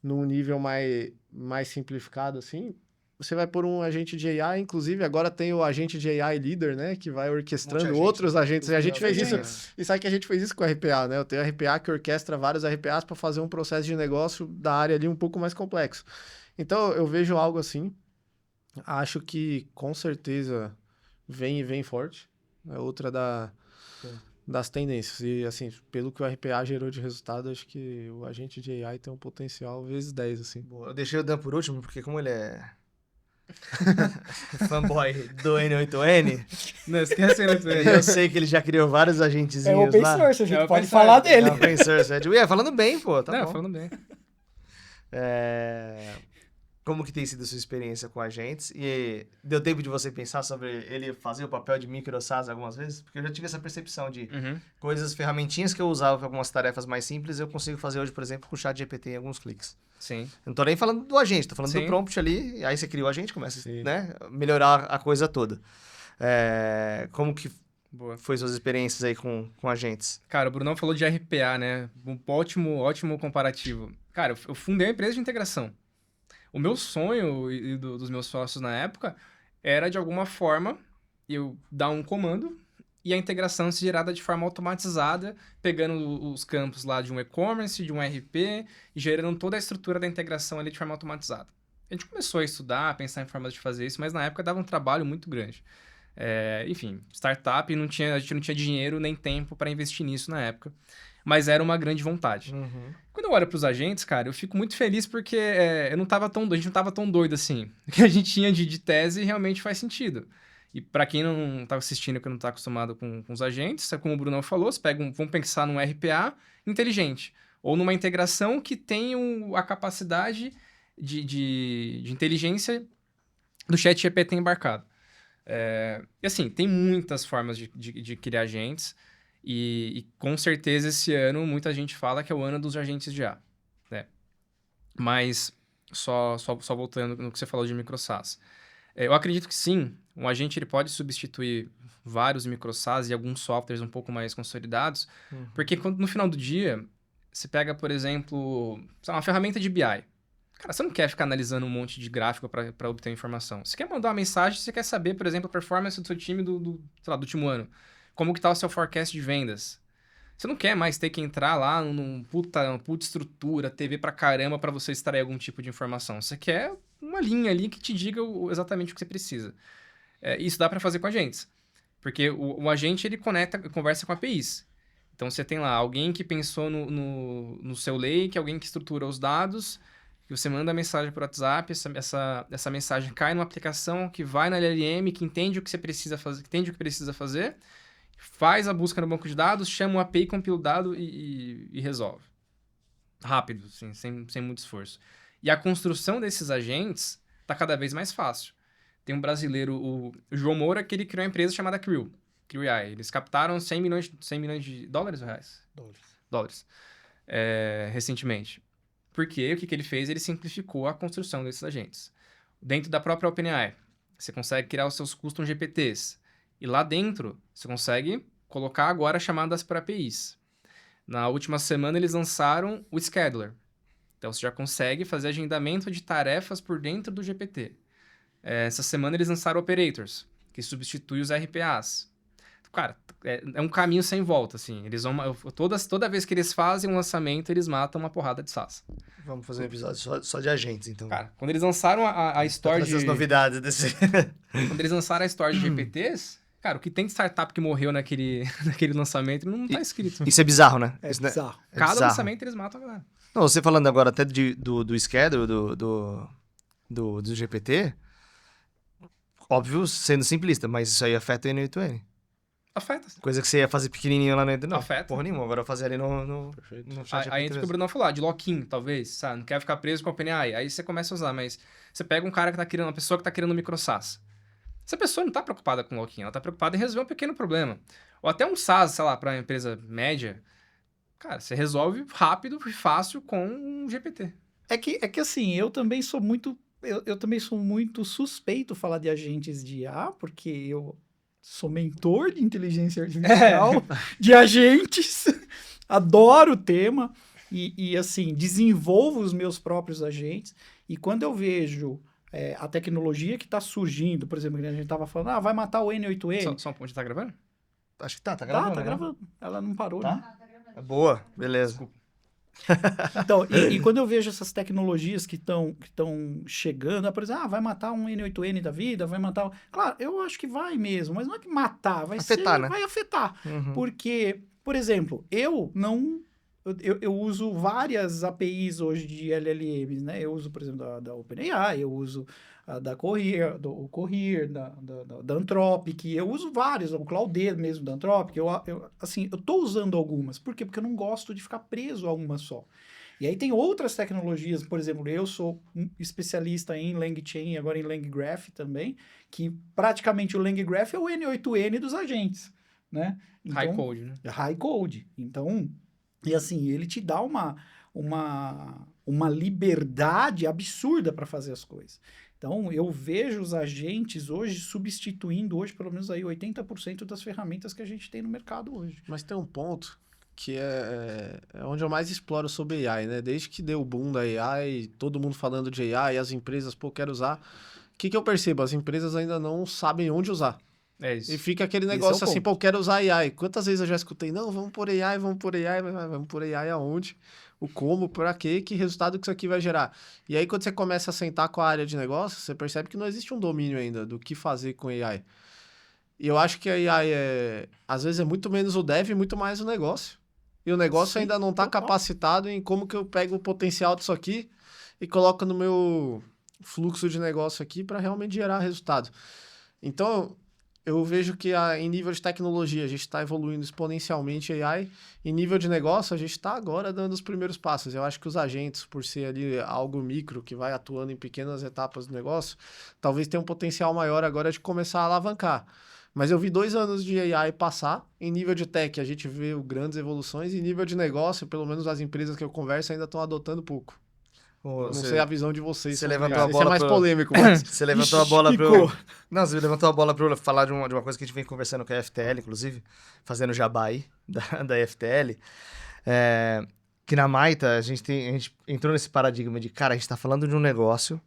num nível mais simplificado, assim. Você vai por um agente de AI, inclusive agora tem o agente de AI líder, né? Que vai orquestrando outros agentes. E a gente fez isso. E sabe que a gente fez isso com o RPA, né? Eu tenho RPA que orquestra vários RPAs para fazer um processo de negócio da área ali um pouco mais complexo. Então, eu vejo algo assim. Acho que, com certeza, vem forte. É outra das tendências. E, assim, pelo que o RPA gerou de resultado, acho que o agente de AI tem um potencial vezes 10, assim. Boa. Eu deixei o Dan por último, porque como ele é... fanboy do N8N. Não, esquece o N8N. Eu sei que ele já criou vários agentezinhos lá. É open source, a gente pode open falar source. dele. É open source. Falando bem, pô, tá não, bom. falando bem. Como que tem sido a sua experiência com agentes? E deu tempo de você pensar sobre ele fazer o papel de micro SaaS algumas vezes? Porque eu já tive essa percepção de coisas, ferramentinhas que eu usava para algumas tarefas mais simples, eu consigo fazer hoje, por exemplo, com o ChatGPT em alguns cliques. Sim. Eu não tô nem falando do agente, tô falando do prompt ali, aí você cria o agente, começa a melhorar a coisa toda. Como que foi suas experiências aí com agentes? Cara, o Brunão falou de RPA, né? Um ótimo comparativo. Cara, eu fundei uma empresa de integração. O meu sonho e dos meus sócios na época era, de alguma forma, eu dar um comando e a integração ser gerada de forma automatizada, pegando os campos lá de um e-commerce, de um RP, e gerando toda a estrutura da integração ali de forma automatizada. A gente começou a estudar, a pensar em formas de fazer isso, mas na época dava um trabalho muito grande. Enfim, startup, a gente não tinha dinheiro nem tempo para investir nisso na época. Mas era uma grande vontade. Quando eu olho para os agentes, cara, eu fico muito feliz porque a gente não estava tão doido assim. O que a gente tinha de tese realmente faz sentido. E para quem não está assistindo, que não está acostumado com os agentes, como o Brunão falou, vamos pensar num RPA inteligente. Ou numa integração que tem a capacidade de inteligência do ChatGPT embarcado. E assim, tem muitas formas de criar agentes. E com certeza esse ano muita gente fala que é o ano dos agentes de IA, né? Mas só voltando no que você falou de micro SaaS. Eu acredito que sim, um agente ele pode substituir vários micro SaaS e alguns softwares um pouco mais consolidados, porque no final do dia, você pega, por exemplo, sei lá, uma ferramenta de BI. Cara, você não quer ficar analisando um monte de gráfico para obter informação. Você quer mandar uma mensagem, você quer saber, por exemplo, a performance do seu time sei lá, do último ano. Como que tá o seu forecast de vendas. Você não quer mais ter que entrar lá uma puta estrutura, TV pra caramba, pra você extrair algum tipo de informação. Você quer uma linha ali que te diga exatamente o que você precisa. Isso dá pra fazer com agentes. Porque o agente, ele conversa com APIs. Então, você tem lá alguém que pensou no seu lake, alguém que estrutura os dados, que você manda a mensagem por WhatsApp, essa mensagem cai numa aplicação que vai na LLM, que entende o que você precisa fazer, que entende o que precisa fazer, faz a busca no banco de dados, chama o API, compila o dado e resolve. Rápido, assim, sem muito esforço. E a construção desses agentes está cada vez mais fácil. Tem um brasileiro, o João Moura, que ele criou uma empresa chamada Crew AI. Eles captaram 100 milhões de dólares ou reais? Dólares. Recentemente. Porque o que ele fez? Ele simplificou a construção desses agentes. Dentro da própria OpenAI, você consegue criar os seus custom GPTs. E lá dentro, você consegue colocar agora chamadas para APIs. Na última semana, eles lançaram o Scheduler. Então, você já consegue fazer agendamento de tarefas por dentro do GPT. Essa semana, eles lançaram Operators, que substitui os RPAs. Cara, é um caminho sem volta, assim. Eles vão, toda vez que eles fazem um lançamento, eles matam uma porrada de SaaS. Vamos fazer um episódio só de agentes, então. Cara, quando eles lançaram a Store de... Essas novidades desse... Quando eles lançaram a Store de GPTs, cara, o que tem de startup que morreu naquele lançamento não tá escrito. Isso é bizarro, né? É Isso, bizarro. É Cada bizarro. lançamento eles matam a galera. Não, você falando agora até do schedule, do GPT, óbvio, sendo simplista, mas isso aí afeta o N8N. Afeta. Coisa que você ia fazer pequenininho lá no N8N. Não, Afeta. porra nenhuma, agora eu fazer ali no chat Aí entra o que o Bruno falou, de lock-in, talvez, sabe? Não quer ficar preso com a OpenAI. Aí você começa a usar, mas você pega um cara que tá querendo, uma pessoa que tá querendo um micro SaaS. Essa pessoa não tá preocupada com lock-in, ela tá preocupada em resolver um pequeno problema. Ou até um SaaS, sei lá, pra uma empresa média. Cara, você resolve rápido e fácil com um GPT. É que assim, eu também sou muito suspeito falar de agentes de IA, porque eu sou mentor de inteligência artificial, de agentes, adoro o tema e assim, desenvolvo os meus próprios agentes. E quando eu vejo a tecnologia que está surgindo, por exemplo, que a gente estava falando, vai matar o N8N. Só um ponto, tá gravando? Acho que tá gravando. Tá gravando. Ela não parou, Tá? né? Boa, beleza. Desculpa. Então, e quando eu vejo essas tecnologias que estão chegando, por exemplo, vai matar um N8N da vida, vai matar... Claro, eu acho que vai mesmo, mas não é que matar, Afetar, né? vai afetar. Uhum. Porque, por exemplo, eu uso várias APIs hoje de LLMs, né? Eu uso, por exemplo, da OpenAI, eu uso da Cohere, do Cohere, da Anthropic, eu uso vários, o Claude mesmo da Anthropic, eu tô usando algumas. Por quê? Porque eu não gosto de ficar preso a uma só. E aí tem outras tecnologias, por exemplo, eu sou um especialista em LangChain, agora em LangGraph também, que praticamente o LangGraph é o N8N dos agentes, né? Então, High code, né? High code. Então, e assim, ele te dá uma liberdade absurda para fazer as coisas. Então, eu vejo os agentes hoje substituindo hoje pelo menos aí 80% das ferramentas que a gente tem no mercado hoje. Mas tem um ponto que é onde eu mais exploro sobre AI, né? Desde que deu o boom da AI, todo mundo falando de AI, as empresas, quero usar. O que eu percebo? As empresas ainda não sabem onde usar. É isso. E fica aquele negócio assim, quero usar AI. Quantas vezes eu já escutei, não, vamos por AI, vamos por AI aonde? O como, para quê, que resultado que isso aqui vai gerar. E aí, quando você começa a sentar com a área de negócio, você percebe que não existe um domínio ainda do que fazer com AI. E eu acho que a AI, às vezes, é muito menos o dev e muito mais o negócio. E o negócio ainda não está capacitado em como que eu pego o potencial disso aqui e coloco no meu fluxo de negócio aqui para realmente gerar resultado. Então, eu vejo que em nível de tecnologia a gente está evoluindo exponencialmente AI. Em nível de negócio, a gente está agora dando os primeiros passos. Eu acho que os agentes, por ser ali algo micro, que vai atuando em pequenas etapas do negócio, talvez tenha um potencial maior agora de começar a alavancar. Mas eu vi 2 anos de AI passar. Em nível de tech, a gente vê grandes evoluções. Em nível de negócio, pelo menos as empresas que eu converso ainda estão adotando pouco. Não sei a visão de vocês. Você levantou a bola. Isso é mais polêmico. Mas... Você levantou a bola pro... Não, você levantou a bola para falar de uma coisa que a gente vem conversando com a FTL, inclusive, fazendo jabá aí da FTL. que na Maita a gente entrou nesse paradigma de, cara, a gente tá falando de um negócio.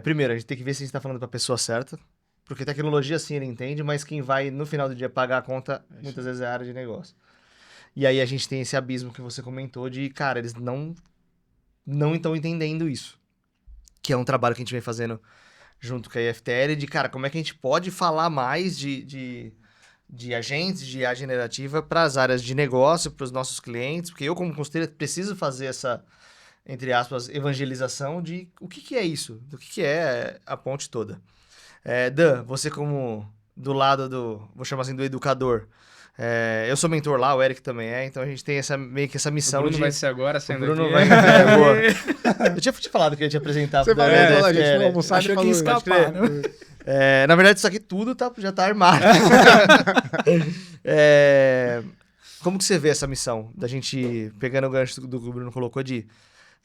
Primeiro, a gente tem que ver se a gente tá falando pra pessoa certa. Porque tecnologia, sim, ele entende, mas quem vai, no final do dia, pagar a conta, muitas vezes é a área de negócio. E aí a gente tem esse abismo que você comentou de, cara, eles não estão entendendo isso. Que é um trabalho que a gente vem fazendo junto com a IFTL, de, cara, como é que a gente pode falar mais de agentes de IA generativa para as áreas de negócio, para os nossos clientes, porque eu, como consultor, preciso fazer essa, entre aspas, evangelização de o que é isso, do que é a ponte toda. Dan, você como do lado vou chamar assim, do educador, eu sou mentor lá, o Eric também então a gente tem meio que essa missão o Bruno vai ser agora, sendo o Bruno aqui. vai... boa. Eu tinha te falado que eu ia te apresentar. Você vai ver, a gente vai almoçar Achou que ia escapar, né? Na verdade, isso aqui tudo já tá armado. Como que você vê essa missão da gente, pegando o gancho do que o Bruno colocou, de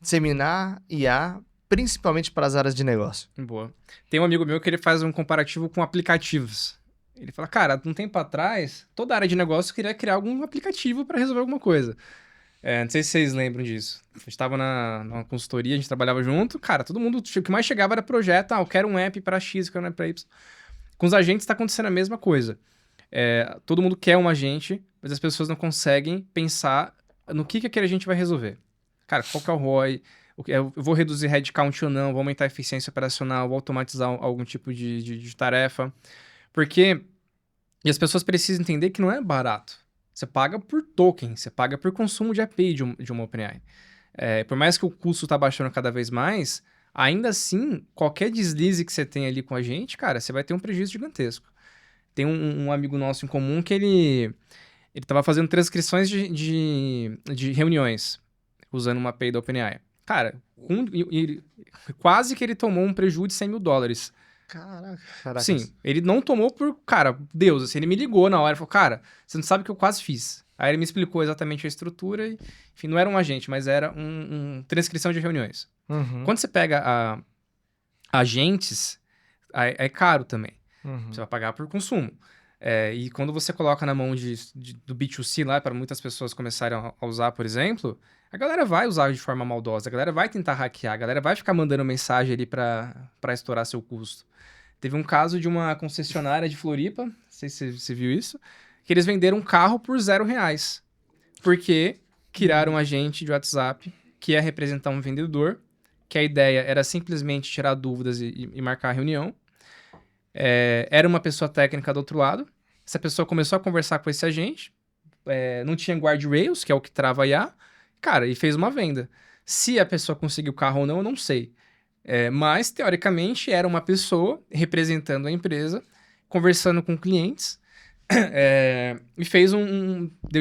disseminar IA, principalmente para as áreas de negócio? Boa. Tem um amigo meu que ele faz um comparativo com aplicativos. Ele fala, cara, um tempo atrás, toda área de negócio queria criar algum aplicativo para resolver alguma coisa. Não sei se vocês lembram disso. A gente estava numa consultoria, a gente trabalhava junto. Cara, todo mundo, o que mais chegava era projeto. Eu quero um app para X, eu quero um app para Y. Com os agentes está acontecendo a mesma coisa. Todo mundo quer um agente, mas as pessoas não conseguem pensar no que aquele agente vai resolver. Cara, qual que é o ROI? Eu vou reduzir headcount ou não? Vou aumentar a eficiência operacional? Vou automatizar algum tipo de tarefa? E as pessoas precisam entender que não é barato. Você paga por token, você paga por consumo de API de uma OpenAI. Por mais que o custo está baixando cada vez mais, ainda assim, qualquer deslize que você tem ali com a gente, cara, você vai ter um prejuízo gigantesco. Tem um amigo nosso em comum que ele estava fazendo transcrições de reuniões, usando uma API da OpenAI. Cara, quase que ele tomou um prejuízo de $100 mil. Caraca. Sim, ele não tomou por... Cara, Deus, assim, ele me ligou na hora e falou, cara, você não sabe o que eu quase fiz. Aí ele me explicou exatamente a estrutura e, enfim, não era um agente, mas era transcrição de reuniões. Uhum. Quando você pega agentes, é caro também. Uhum. Você vai pagar por consumo. E quando você coloca na mão do B2C lá, para muitas pessoas começarem a usar, por exemplo, a galera vai usar de forma maldosa, a galera vai tentar hackear, a galera vai ficar mandando mensagem ali para estourar seu custo. Teve um caso de uma concessionária de Floripa, não sei se você viu isso, que eles venderam um carro por R$0, porque criaram um agente de WhatsApp que ia representar um vendedor, que a ideia era simplesmente tirar dúvidas e marcar a reunião. Era uma pessoa técnica do outro lado, essa pessoa começou a conversar com esse agente, não tinha guardrails, que é o que trava a IA, cara, e fez uma venda. Se a pessoa conseguiu o carro ou não, eu não sei. Mas, teoricamente, era uma pessoa representando a empresa, conversando com clientes, e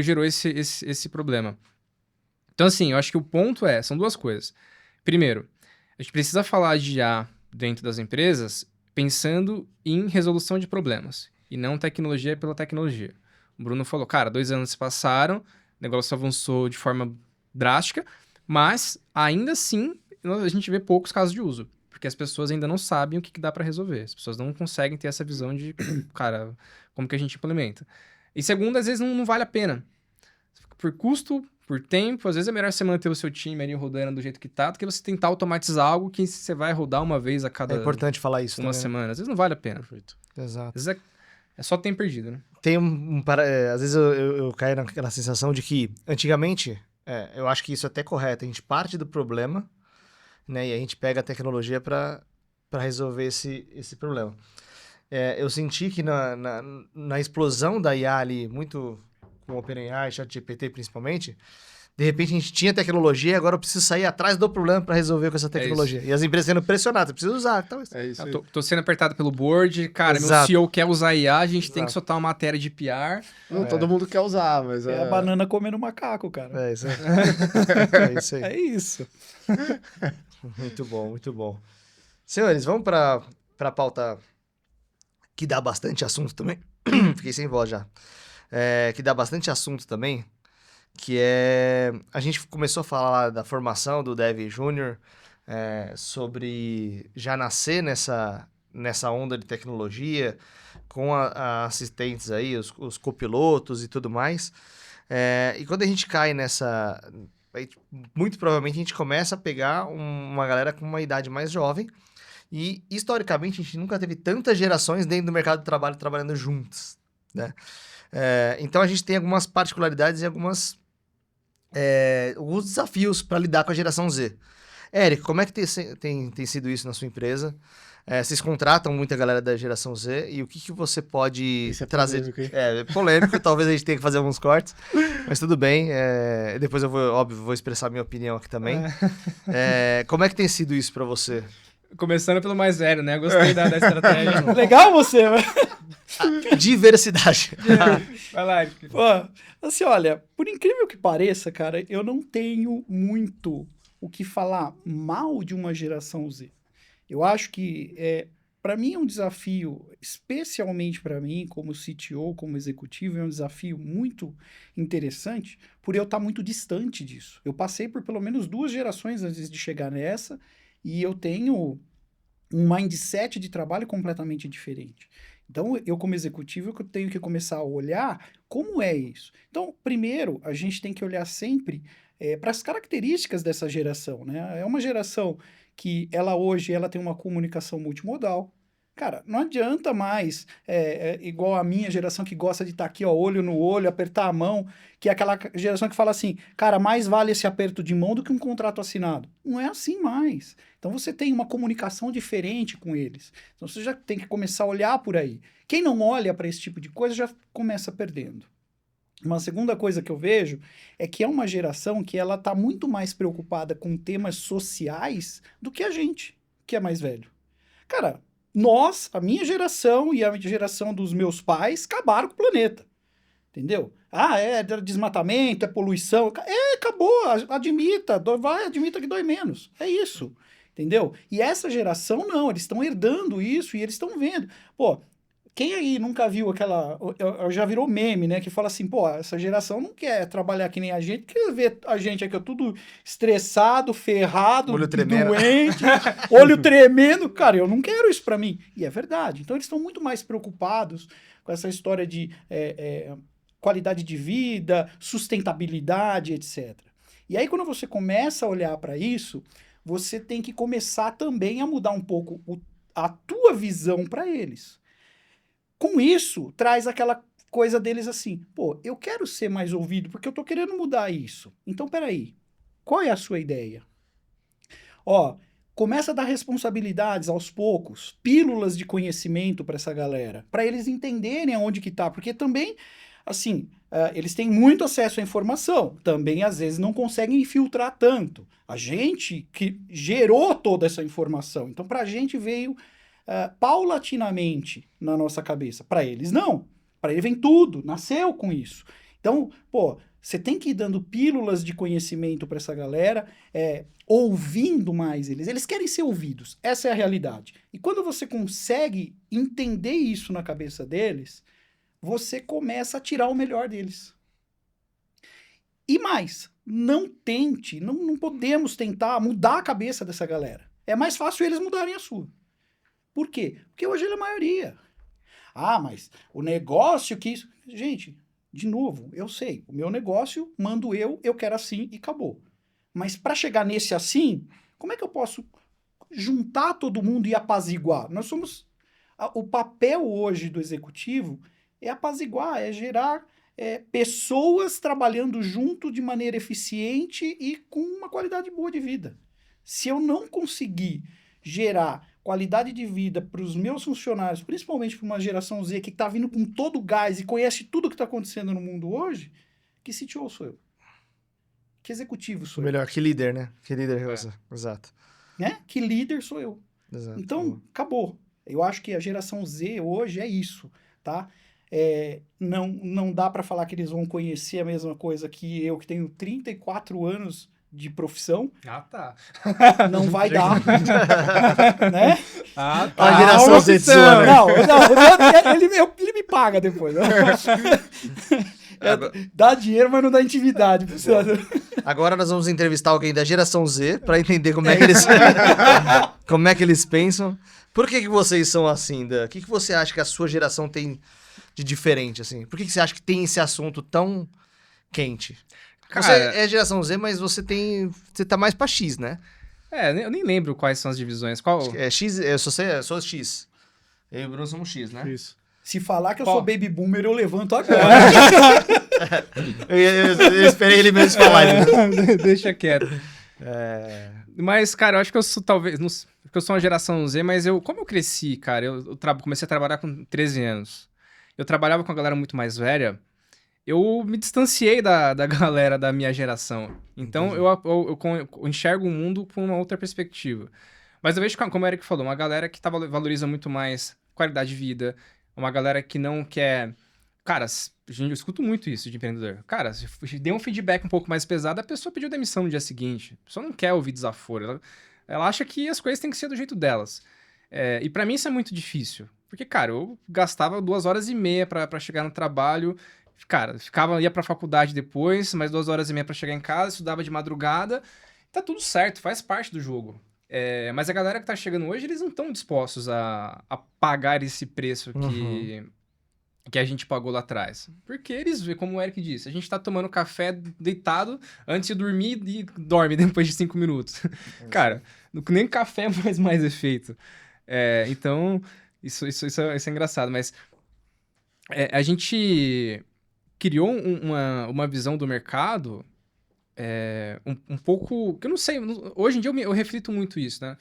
gerou esse problema. Então, assim, eu acho que o ponto são duas coisas. Primeiro, a gente precisa falar de IA dentro das empresas pensando em resolução de problemas, e não tecnologia pela tecnologia. O Bruno falou, cara, 2 anos se passaram, o negócio avançou de forma drástica, mas, ainda assim, a gente vê poucos casos de uso, porque as pessoas ainda não sabem o que dá para resolver. As pessoas não conseguem ter essa visão de, cara, como que a gente implementa. E segundo, às vezes não vale a pena. Por custo, por tempo, às vezes é melhor você manter o seu time ali rodando do jeito que tá, do que você tentar automatizar algo que você vai rodar uma vez a cada... É importante falar isso uma também, semana. Às vezes não vale a pena. Perfeito. Exato. Às vezes é só tempo perdido, né? Tem às vezes eu caio naquela sensação de que, antigamente, eu acho que isso é até correto, a gente parte do problema, né, e a gente pega a tecnologia para resolver esse problema. Eu senti que na explosão da IA ali, muito com OpenAI, ChatGPT principalmente, de repente a gente tinha tecnologia e agora eu preciso sair atrás do problema para resolver com essa tecnologia. E as empresas sendo pressionadas, eu preciso usar. Então, É isso. Tô sendo apertado pelo board, cara, Exato. meu CEO quer usar IA, a gente tem Exato. que soltar uma matéria de PR. Não, todo mundo quer usar, mas É a banana comendo macaco, cara. É isso aí. É isso aí. É isso. Muito bom, muito bom. Senhores, vamos para a pauta que dá bastante assunto também. Fiquei sem voz já. Que dá bastante assunto também, que a gente começou a falar da formação do Dev Júnior, sobre já nascer nessa onda de tecnologia, com assistentes aí, os copilotos e tudo mais. E quando a gente cai Aí, muito provavelmente a gente começa a pegar uma galera com uma idade mais jovem e, historicamente, a gente nunca teve tantas gerações dentro do mercado de trabalho trabalhando juntas, né? Então, a gente tem algumas particularidades e alguns desafios para lidar com a geração Z. Érico, como é que tem sido isso na sua empresa? Vocês contratam muita galera da geração Z e o que você pode trazer? Polêmico, É polêmico, talvez a gente tenha que fazer alguns cortes, mas tudo bem. Depois eu vou expressar minha opinião aqui também. Como é que tem sido isso para você? Começando pelo mais velho, né? Eu gostei da estratégia. Legal você, né? Diversidade. Vai lá, Eric. Pô, assim, olha, por incrível que pareça, cara, eu não tenho muito o que falar mal de uma geração Z. Eu acho que, para mim, é um desafio, especialmente para mim, como CTO, como executivo, é um desafio muito interessante, por eu estar muito distante disso. Eu passei por pelo menos 2 gerações antes de chegar nessa, e eu tenho um mindset de trabalho completamente diferente. Então, eu como executivo, eu tenho que começar a olhar como é isso. Então, primeiro, a gente tem que olhar sempre para as características dessa geração, né? É uma geração que hoje ela tem uma comunicação multimodal. Cara, não adianta mais, igual a minha geração que gosta de estar aqui, ó, olho no olho, apertar a mão, que é aquela geração que fala assim, cara, mais vale esse aperto de mão do que um contrato assinado. Não é assim mais. Então você tem uma comunicação diferente com eles. Então você já tem que começar a olhar por aí. Quem não olha para esse tipo de coisa já começa perdendo. Uma segunda coisa que eu vejo é que é uma geração que ela está muito mais preocupada com temas sociais do que a gente, que é mais velho. Cara, a minha geração e a geração dos meus pais acabaram com o planeta. Entendeu? É desmatamento, é poluição. Acabou, admita que dói menos. É isso. Entendeu? E essa geração, não, eles estão herdando isso e eles estão vendo. Pô, quem aí nunca viu já virou meme, né? Que fala assim, pô, essa geração não quer trabalhar que nem a gente, quer ver a gente aqui tudo estressado, ferrado, Olho tremendo. doente, olho tremendo. Cara, eu não quero isso pra mim. E é verdade. Então eles estão muito mais preocupados com essa história de qualidade de vida, sustentabilidade, etc. E aí quando você começa a olhar para isso, você tem que começar também a mudar um pouco a tua visão para eles. Com isso, traz aquela coisa deles assim, pô, eu quero ser mais ouvido porque eu tô querendo mudar isso. Então, peraí, qual é a sua ideia? Ó, começa a dar responsabilidades aos poucos, pílulas de conhecimento para essa galera, para eles entenderem aonde que tá, porque também, assim, eles têm muito acesso à informação, também às vezes não conseguem filtrar tanto. A gente que gerou toda essa informação, então pra gente veio paulatinamente na nossa cabeça. Para eles, não. Para ele vem tudo, nasceu com isso. Então, pô, você tem que ir dando pílulas de conhecimento para essa galera, ouvindo mais eles. Eles querem ser ouvidos. Essa é a realidade. E quando você consegue entender isso na cabeça deles, você começa a tirar o melhor deles. E mais, não podemos tentar mudar a cabeça dessa galera. É mais fácil eles mudarem a sua. Por quê? Porque hoje ele é a maioria. Mas o negócio que... Gente, de novo, eu sei. O meu negócio, mando eu quero assim e acabou. Mas para chegar nesse assim, como é que eu posso juntar todo mundo e apaziguar? Nós somos... O papel hoje do executivo é apaziguar, é gerar pessoas trabalhando junto de maneira eficiente e com uma qualidade boa de vida. Se eu não conseguir gerar qualidade de vida para os meus funcionários, principalmente para uma geração Z que está vindo com todo o gás e conhece tudo o que está acontecendo no mundo hoje, que CTO sou eu? Que executivo sou eu? Melhor, que líder, né? Que líder, exato. Né? Que líder sou eu? Exato. Então, acabou. Eu acho que a geração Z hoje é isso, tá? Não dá para falar que eles vão conhecer a mesma coisa que eu, que tenho 34 anos de profissão. Tá. Não vai dar. Né? Tá. A geração Z de sua, né? Não, ele me paga depois. Dá dinheiro, mas não dá intimidade. Agora nós vamos entrevistar alguém da geração Z para entender como é que eles como é que eles pensam. Por que vocês são assim, Dan? O que você acha que a sua geração tem de diferente, assim? Por que você acha que tem esse assunto tão quente? Cara, Você é geração Z, mas você tá mais pra X, né? eu nem lembro quais são as divisões. Qual? É X, eu sou X. Eu e o Bruno somos X, né? Isso. Se falar que eu Qual? sou baby boomer, eu levanto agora. Eu esperei ele mesmo falar. Né? Deixa quieto. Mas, cara, eu acho que eu sou talvez... Não sei, porque eu sou uma geração Z, mas como eu cresci, cara, eu comecei a trabalhar com 13 anos. Eu trabalhava com a galera muito mais velha. Eu me distanciei da galera da minha geração. Então, eu enxergo o mundo com uma outra perspectiva. Mas eu vejo, como o Eric falou, uma galera que valoriza muito mais qualidade de vida, uma galera que não quer... Cara, eu escuto muito isso de empreendedor. Cara, se deu um feedback um pouco mais pesado, a pessoa pediu demissão no dia seguinte. A pessoa não quer ouvir desaforo. Ela acha que as coisas têm que ser do jeito delas. E pra mim isso é muito difícil. Porque, cara, eu gastava 2h30 pra chegar no trabalho... Cara, ia pra faculdade depois, mais 2h30 pra chegar em casa, estudava de madrugada. Tá tudo certo, faz parte do jogo. Mas a galera que tá chegando hoje, eles não estão dispostos a pagar esse preço que a gente pagou lá atrás. Porque eles, como o Eric disse, a gente tá tomando café deitado antes de dormir e dorme depois de 5 minutos. Cara, nem café faz mais efeito. Então, isso é engraçado, mas a gente... criou uma visão do mercado um pouco... que eu não sei, hoje em dia eu reflito muito isso, né?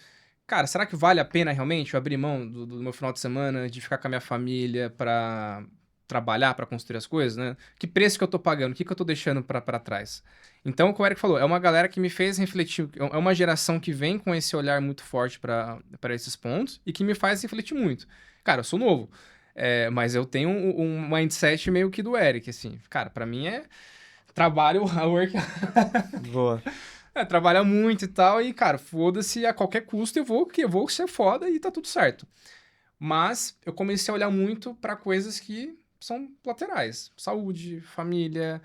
Cara, será que vale a pena realmente eu abrir mão do meu final de semana, de ficar com a minha família pra trabalhar, pra construir as coisas, né? Que preço que eu tô pagando? O que eu tô deixando pra trás? Então, como o Eric falou, é uma galera que me fez refletir, é uma geração que vem com esse olhar muito forte pra esses pontos e que me faz refletir muito. Cara, eu sou novo. Mas eu tenho um mindset meio que do Eric, assim. Cara, pra mim é trabalho, work... Boa. Trabalha muito e tal, e, cara, foda-se, a qualquer custo eu vou ser foda e tá tudo certo. Mas eu comecei a olhar muito pra coisas que são laterais. Saúde, família,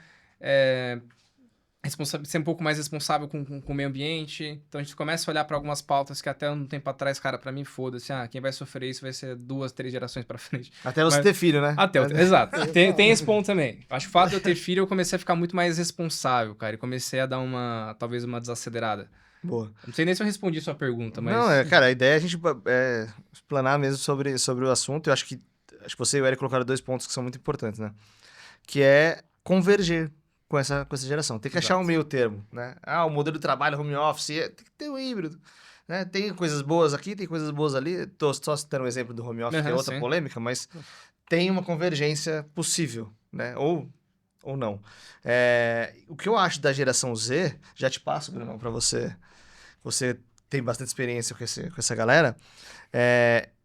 ser um pouco mais responsável com o meio ambiente. Então a gente começa a olhar para algumas pautas que até um tempo atrás, cara, para mim, foda-se. Quem vai sofrer isso vai ser 2, 3 gerações para frente. Até você ter filho, né? Exato. Tem esse ponto também. Acho que o fato de eu ter filho, eu comecei a ficar muito mais responsável, cara. E comecei a dar talvez uma desacelerada. Boa. Não sei nem se eu respondi sua pergunta, mas... Não, cara, a ideia é a gente explanar mesmo sobre o assunto. Eu acho que você e o Eric colocaram 2 pontos que são muito importantes, né? Que é converger com essa geração. Tem que achar um meio termo, né? O modelo de trabalho, home office, tem que ter um híbrido. Né? Tem coisas boas aqui, tem coisas boas ali. Tô só citando o exemplo do home office, que é outra polêmica, mas tem uma convergência possível, né? Ou não. O que eu acho da geração Z, já te passo, Bruno, para você. Você tem bastante experiência com essa galera.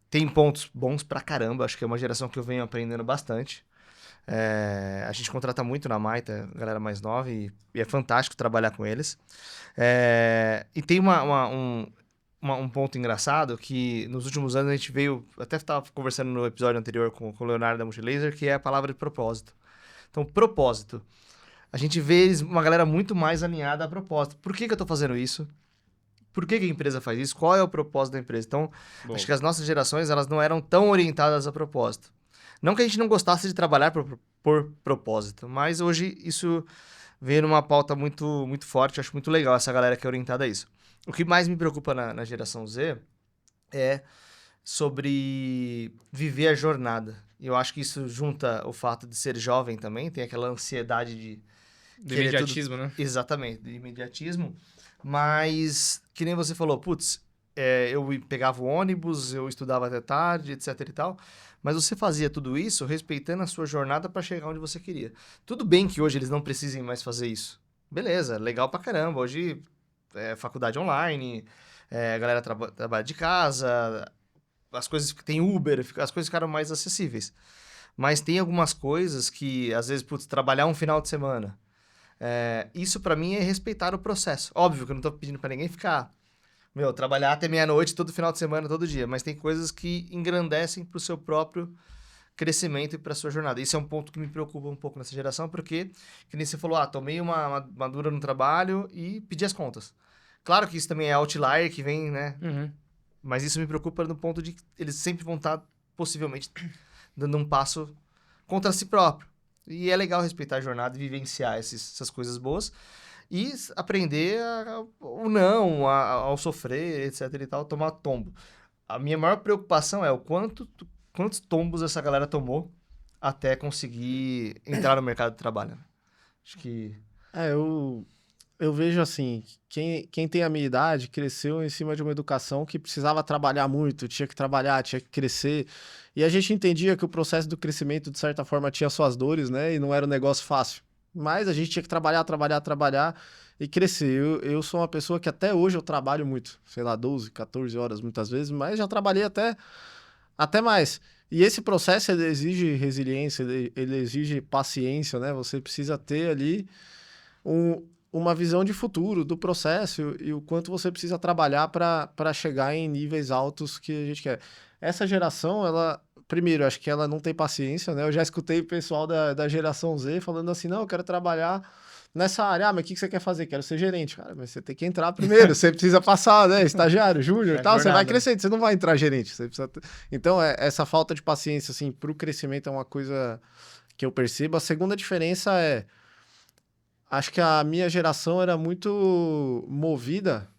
Tem pontos bons pra caramba. Acho que é uma geração que eu venho aprendendo bastante. A gente contrata muito na Maita, galera mais nova, e é fantástico trabalhar com eles. E tem um ponto engraçado que nos últimos anos a gente veio... Até estava conversando no episódio anterior com o Leonardo da Multilaser, que é a palavra de propósito. Então, propósito. A gente vê uma galera muito mais alinhada a propósito. Por que eu estou fazendo isso? Por que a empresa faz isso? Qual é o propósito da empresa? Então, acho que as nossas gerações elas não eram tão orientadas a propósito. Não que a gente não gostasse de trabalhar por propósito, mas hoje isso veio numa pauta muito, muito forte. Eu acho muito legal essa galera que é orientada a isso. O que mais me preocupa na geração Z é sobre viver a jornada. E eu acho que isso junta o fato de ser jovem também, tem aquela ansiedade de... Do imediatismo, né? Exatamente, do imediatismo. Mas, que nem você falou, eu pegava o ônibus, eu estudava até tarde, etc e tal, mas você fazia tudo isso respeitando a sua jornada para chegar onde você queria. Tudo bem que hoje eles não precisem mais fazer isso. Beleza, legal pra caramba. Hoje, faculdade online, a galera trabalha de casa, as coisas que tem Uber, as coisas ficaram mais acessíveis. Mas tem algumas coisas que, às vezes, trabalhar um final de semana... isso pra mim é respeitar o processo. Óbvio que eu não tô pedindo pra ninguém ficar, trabalhar até meia-noite todo final de semana, todo dia, mas tem coisas que engrandecem pro seu próprio crescimento e pra sua jornada. Isso é um ponto que me preocupa um pouco nessa geração, porque, que nem você falou, tomei uma dura no trabalho e pedi as contas. Claro que isso também é outlier que vem, né? Uhum. Mas isso me preocupa no ponto de que eles sempre vão estar, possivelmente, dando um passo contra si próprio. E é legal respeitar a jornada e vivenciar essas coisas boas. E aprender o não, ao sofrer, etc e tal, tomar tombo. A minha maior preocupação é quantos tombos essa galera tomou até conseguir entrar no mercado de trabalho. Acho que... Eu vejo assim, quem tem a minha idade cresceu em cima de uma educação que precisava trabalhar muito, tinha que trabalhar, tinha que crescer. E a gente entendia que o processo do crescimento, de certa forma, tinha suas dores, né? E não era um negócio fácil. Mas a gente tinha que trabalhar e crescer. Eu sou uma pessoa que até hoje eu trabalho muito, sei lá, 12, 14 horas muitas vezes, mas já trabalhei até mais. E esse processo, ele exige resiliência, ele exige paciência, né? Você precisa ter ali uma visão de futuro do processo e o quanto você precisa trabalhar para chegar em níveis altos que a gente quer. Essa geração, primeiro, acho que ela não tem paciência, né? Eu já escutei o pessoal da geração Z falando assim, não, eu quero trabalhar nessa área. Ah, mas o que você quer fazer? Quero ser gerente. Cara, mas você tem que entrar primeiro, você precisa passar, né? Estagiário, júnior e tal, você vai crescendo, você não vai entrar gerente. Você precisa... Então, essa falta de paciência, assim, para o crescimento é uma coisa que eu percebo. A segunda diferença é, acho que a minha geração era muito movida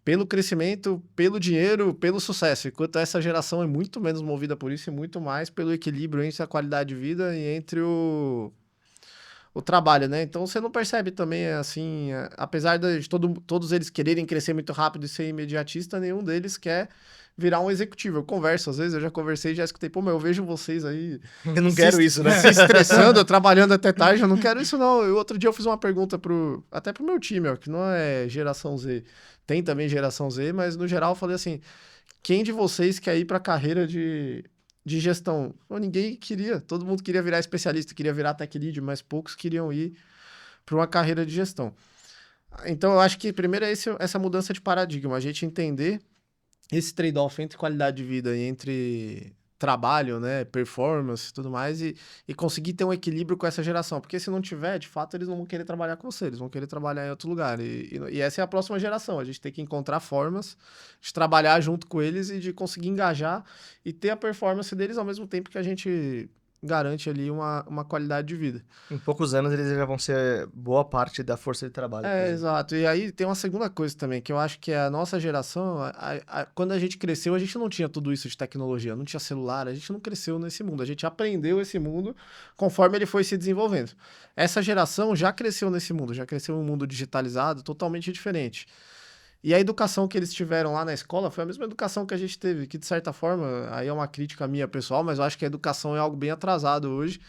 pelo crescimento, pelo dinheiro, pelo sucesso, enquanto essa geração é muito menos movida por isso e muito mais pelo equilíbrio entre a qualidade de vida e entre o trabalho, né? Então você não percebe também, assim, apesar de todos eles quererem crescer muito rápido e ser imediatista, nenhum deles quer virar um executivo. Eu converso, às vezes, eu já conversei e já escutei, pô, eu vejo vocês aí... Eu não quero isso, né? Se estressando, trabalhando até tarde, eu não quero isso, não. Outro dia eu fiz uma pergunta até pro meu time, ó, que não é geração Z. Tem também geração Z, mas no geral eu falei assim, quem de vocês quer ir pra carreira de gestão? Pô, ninguém queria, todo mundo queria virar especialista, queria virar tech lead, mas poucos queriam ir para uma carreira de gestão. Então eu acho que primeiro é essa mudança de paradigma, a gente entender esse trade-off entre qualidade de vida e entre trabalho, né, performance e tudo mais, e conseguir ter um equilíbrio com essa geração, porque se não tiver, de fato, eles não vão querer trabalhar com você, eles vão querer trabalhar em outro lugar, e essa é a próxima geração, a gente tem que encontrar formas de trabalhar junto com eles e de conseguir engajar e ter a performance deles ao mesmo tempo que a gente garante ali uma qualidade de vida. Em poucos anos eles já vão ser boa parte da força de trabalho. Exato. E aí tem uma segunda coisa também, que eu acho que a nossa geração, quando a gente cresceu, a gente não tinha tudo isso de tecnologia, não tinha celular, a gente não cresceu nesse mundo, a gente aprendeu esse mundo conforme ele foi se desenvolvendo. Essa geração já cresceu nesse mundo, já cresceu em um mundo digitalizado, totalmente diferente. E a educação que eles tiveram lá na escola foi a mesma educação que a gente teve, que de certa forma, aí é uma crítica minha pessoal, mas eu acho que a educação é algo bem atrasado hoje,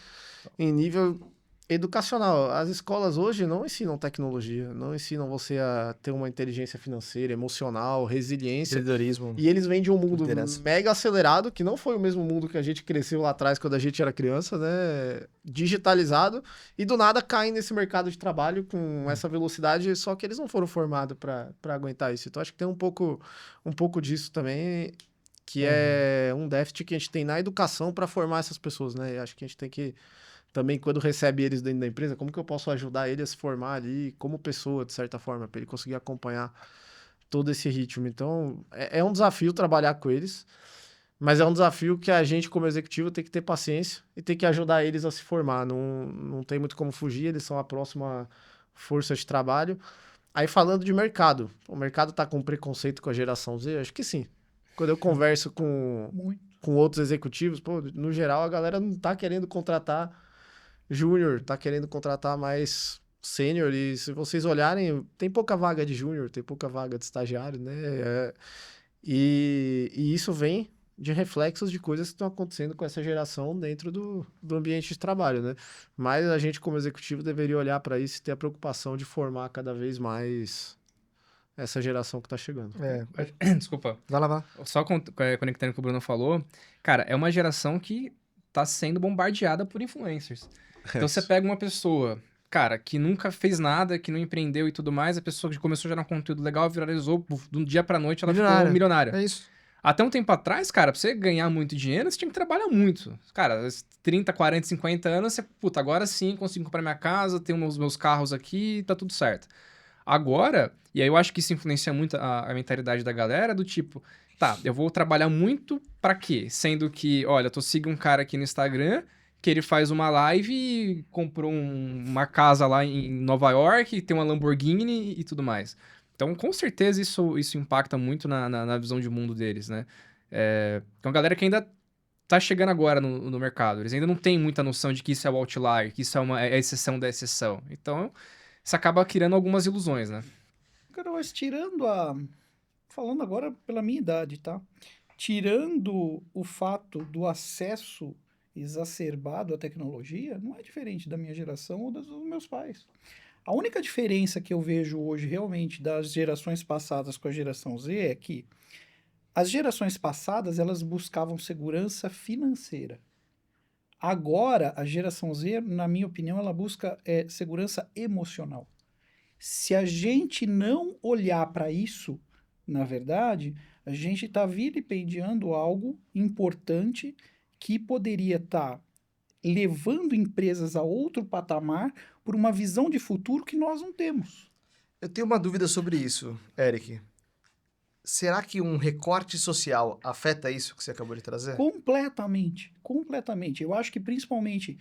em nível educacional. As escolas hoje não ensinam tecnologia, não ensinam você a ter uma inteligência financeira, emocional, resiliência. Empreendedorismo. E eles vêm de um mundo mega acelerado, que não foi o mesmo mundo que a gente cresceu lá atrás quando a gente era criança, né? Digitalizado, e do nada caem nesse mercado de trabalho com essa velocidade, só que eles não foram formados para aguentar isso. Então acho que tem um pouco disso também, que é um déficit que a gente tem na educação para formar essas pessoas, né? E acho que a gente tem que também, quando recebe eles dentro da empresa, como que eu posso ajudar ele a se formar ali como pessoa, de certa forma, para ele conseguir acompanhar todo esse ritmo. Então, é um desafio trabalhar com eles, mas é um desafio que a gente, como executivo, tem que ter paciência e tem que ajudar eles a se formar. Não tem muito como fugir, eles são a próxima força de trabalho. Aí, falando de mercado, o mercado está com preconceito com a geração Z? Acho que sim. Quando eu converso com outros executivos, pô, no geral, a galera não está querendo contratar júnior, tá querendo contratar mais sênior, e se vocês olharem, tem pouca vaga de júnior, tem pouca vaga de estagiário, né? E isso vem de reflexos de coisas que estão acontecendo com essa geração dentro do ambiente de trabalho, né? Mas a gente, como executivo, deveria olhar para isso e ter a preocupação de formar cada vez mais essa geração que tá chegando. Desculpa. Vai lá, vai. Só conectando com o que o Bruno falou, cara, é uma geração que tá sendo bombardeada por influencers. Então você pega uma pessoa, cara, que nunca fez nada, que não empreendeu e tudo mais, a pessoa que começou a gerar um conteúdo legal, viralizou, de um dia pra noite ela ficou milionária. É isso. Até um tempo atrás, cara, pra você ganhar muito dinheiro, você tinha que trabalhar muito. Cara, 30, 40, 50 anos, você, puta, agora sim consigo comprar minha casa, tenho meus carros aqui, tá tudo certo. Agora, e aí eu acho que isso influencia muito a mentalidade da galera, do tipo, tá, eu vou trabalhar muito pra quê? Sendo que, olha, eu tô seguindo um cara aqui no Instagram que ele faz uma live e comprou uma casa lá em Nova York, tem uma Lamborghini e tudo mais. Então, com certeza, isso impacta muito na visão de mundo deles, né? É uma galera que ainda tá chegando agora no mercado. Eles ainda não têm muita noção de que isso é o outlier, que isso é a exceção da exceção. Então, isso acaba criando algumas ilusões, né? Cara, mas falando agora pela minha idade, tá? Tirando o fato do acesso exacerbado à tecnologia, não é diferente da minha geração ou dos meus pais. A única diferença que eu vejo hoje realmente das gerações passadas com a geração Z é que as gerações passadas, elas buscavam segurança financeira. Agora, a geração Z, na minha opinião, ela busca segurança emocional. Se a gente não olhar para isso, na verdade, a gente está vilipendiando algo importante que poderia estar levando empresas a outro patamar por uma visão de futuro que nós não temos. Eu tenho uma dúvida sobre isso, Eric. Será que um recorte social afeta isso que você acabou de trazer? Completamente, completamente. Eu acho que principalmente,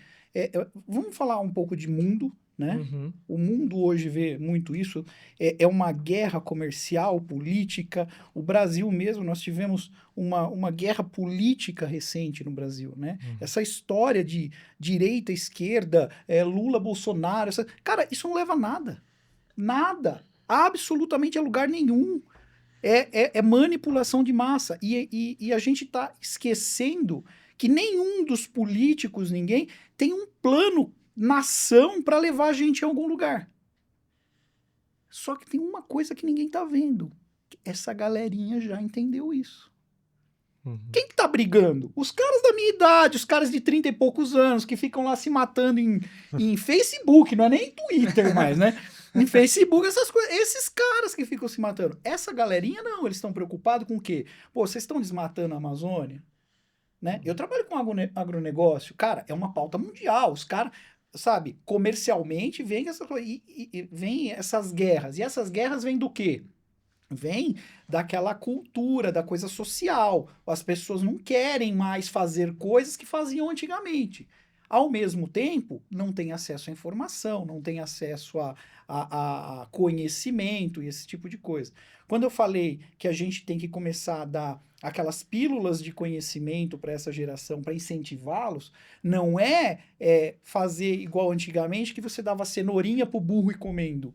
vamos falar um pouco de mundo, né? Uhum. O mundo hoje vê muito isso, é uma guerra comercial, política. O Brasil mesmo, nós tivemos uma guerra política recente no Brasil, né? Essa história de direita, esquerda, Lula, Bolsonaro, cara, isso não leva a nada. Nada. Absolutamente a lugar nenhum. É manipulação de massa. E a gente está esquecendo que nenhum dos políticos, ninguém, tem um plano nação para levar a gente a algum lugar. Só que tem uma coisa que ninguém tá vendo. Essa galerinha já entendeu isso. Uhum. Quem que tá brigando? Os caras da minha idade, os caras de 30 e poucos anos, que ficam lá se matando em Facebook, não é nem em Twitter mais, né? Em Facebook, essas coisas. Esses caras que ficam se matando. Essa galerinha, não, eles estão preocupados com o quê? Pô, vocês estão desmatando a Amazônia? Né? Eu trabalho com agronegócio. Cara, é uma pauta mundial. Os caras, sabe, comercialmente vem vem essas guerras. E essas guerras vêm do quê? Vem daquela cultura, da coisa social. As pessoas não querem mais fazer coisas que faziam antigamente. Ao mesmo tempo, não tem acesso à informação, não tem acesso a conhecimento e esse tipo de coisa. Quando eu falei que a gente tem que começar a dar aquelas pílulas de conhecimento para essa geração, para incentivá-los, não fazer igual antigamente, que você dava cenourinha pro burro e comendo.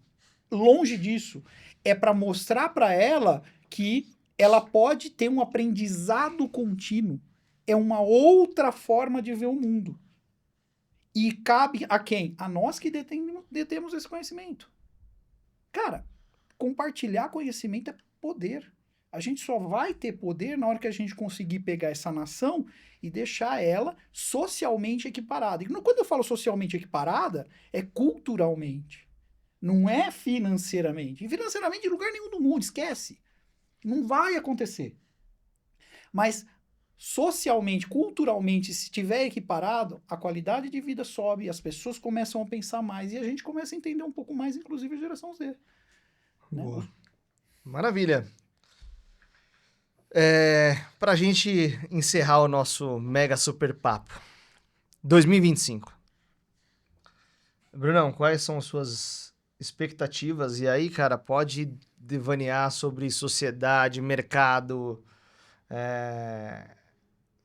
Longe disso. É para mostrar para ela que ela pode ter um aprendizado contínuo. É uma outra forma de ver o mundo. E cabe a quem? A nós que detemos esse conhecimento. Cara, compartilhar conhecimento é poder. A gente só vai ter poder na hora que a gente conseguir pegar essa nação e deixar ela socialmente equiparada. E quando eu falo socialmente equiparada, é culturalmente. Não é financeiramente. E financeiramente, em lugar nenhum do mundo, esquece. Não vai acontecer. Mas socialmente, culturalmente, se estiver equiparado, a qualidade de vida sobe, as pessoas começam a pensar mais e a gente começa a entender um pouco mais, inclusive a geração Z. Boa. Né? Maravilha. Pra gente encerrar o nosso mega super papo. 2025. Brunão, quais são as suas expectativas? E aí, cara, pode devanear sobre sociedade, mercado,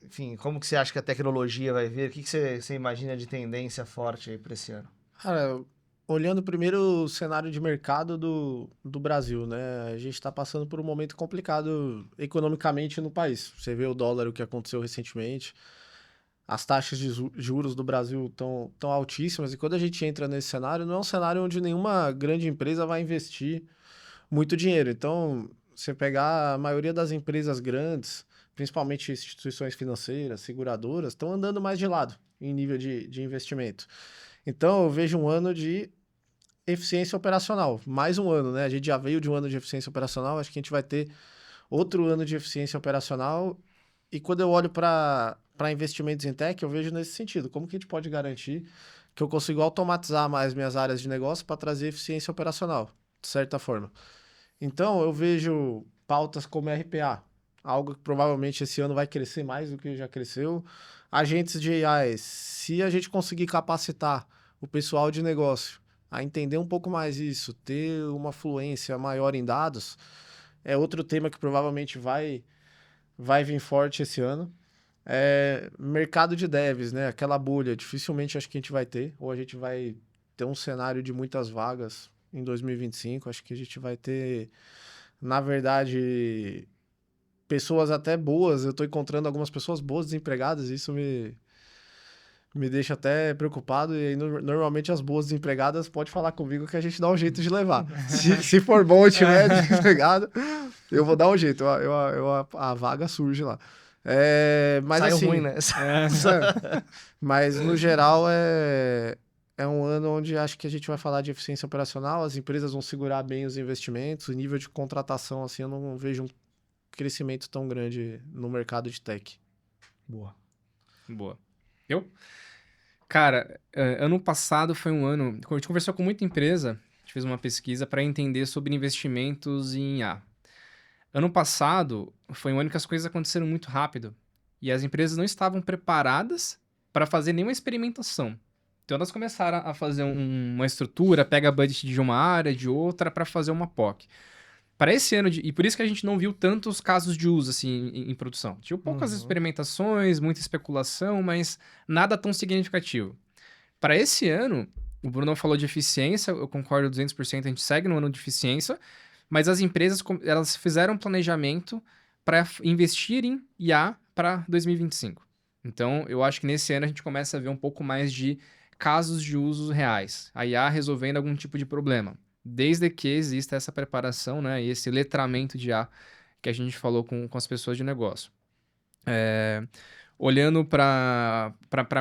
enfim, como que você acha que a tecnologia vai vir? O que você imagina de tendência forte aí para esse ano? Cara, olhando primeiro o cenário de mercado do Brasil, né? A gente está passando por um momento complicado economicamente no país. Você vê o dólar, o que aconteceu recentemente. As taxas de juros do Brasil estão altíssimas. E quando a gente entra nesse cenário, não é um cenário onde nenhuma grande empresa vai investir muito dinheiro. Então, você pegar a maioria das empresas grandes, principalmente instituições financeiras, seguradoras, estão andando mais de lado em nível de investimento. Então, eu vejo um ano de eficiência operacional. Mais um ano, né? A gente já veio de um ano de eficiência operacional, acho que a gente vai ter outro ano de eficiência operacional. E quando eu olho para investimentos em tech, eu vejo nesse sentido. Como que a gente pode garantir que eu consigo automatizar mais minhas áreas de negócio para trazer eficiência operacional, de certa forma? Então, eu vejo pautas como RPA, algo que provavelmente esse ano vai crescer mais do que já cresceu. Agentes de AI, se a gente conseguir capacitar o pessoal de negócio a entender um pouco mais isso, ter uma fluência maior em dados, é outro tema que provavelmente vai vir forte esse ano. Mercado de devs, né? Aquela bolha, dificilmente acho que a gente vai ter, ou a gente vai ter um cenário de muitas vagas em 2025. Acho que a gente vai ter, na verdade, pessoas até boas. Eu tô encontrando algumas pessoas boas desempregadas, isso me deixa até preocupado. E aí, normalmente as boas desempregadas pode falar comigo que a gente dá um jeito de levar. Se for bom e tiver desempregado, eu vou dar um jeito. A vaga surge lá. Mas Sai assim, ruim, né? mas no geral é um ano onde acho que a gente vai falar de eficiência operacional, as empresas vão segurar bem os investimentos, o nível de contratação, assim, eu não vejo um crescimento tão grande no mercado de tech. Boa. Boa. Eu? Cara, ano passado foi um ano... A gente conversou com muita empresa, a gente fez uma pesquisa para entender sobre investimentos em IA. Ano passado foi um ano que as coisas aconteceram muito rápido e as empresas não estavam preparadas para fazer nenhuma experimentação. Então elas começaram a fazer uma estrutura, pega budget de uma área, de outra, para fazer uma POC. Para esse ano, e por isso que a gente não viu tantos casos de uso assim em produção. Tinha poucas experimentações, muita especulação, mas nada tão significativo. Para esse ano, o Bruno falou de eficiência, eu concordo 200%, a gente segue no ano de eficiência, mas as empresas elas fizeram um planejamento para investir em IA para 2025. Então, eu acho que nesse ano a gente começa a ver um pouco mais de casos de usos reais. A IA resolvendo algum tipo de problema. Desde que exista essa preparação, né, e esse letramento de IA que a gente falou com as pessoas de negócio. Olhando para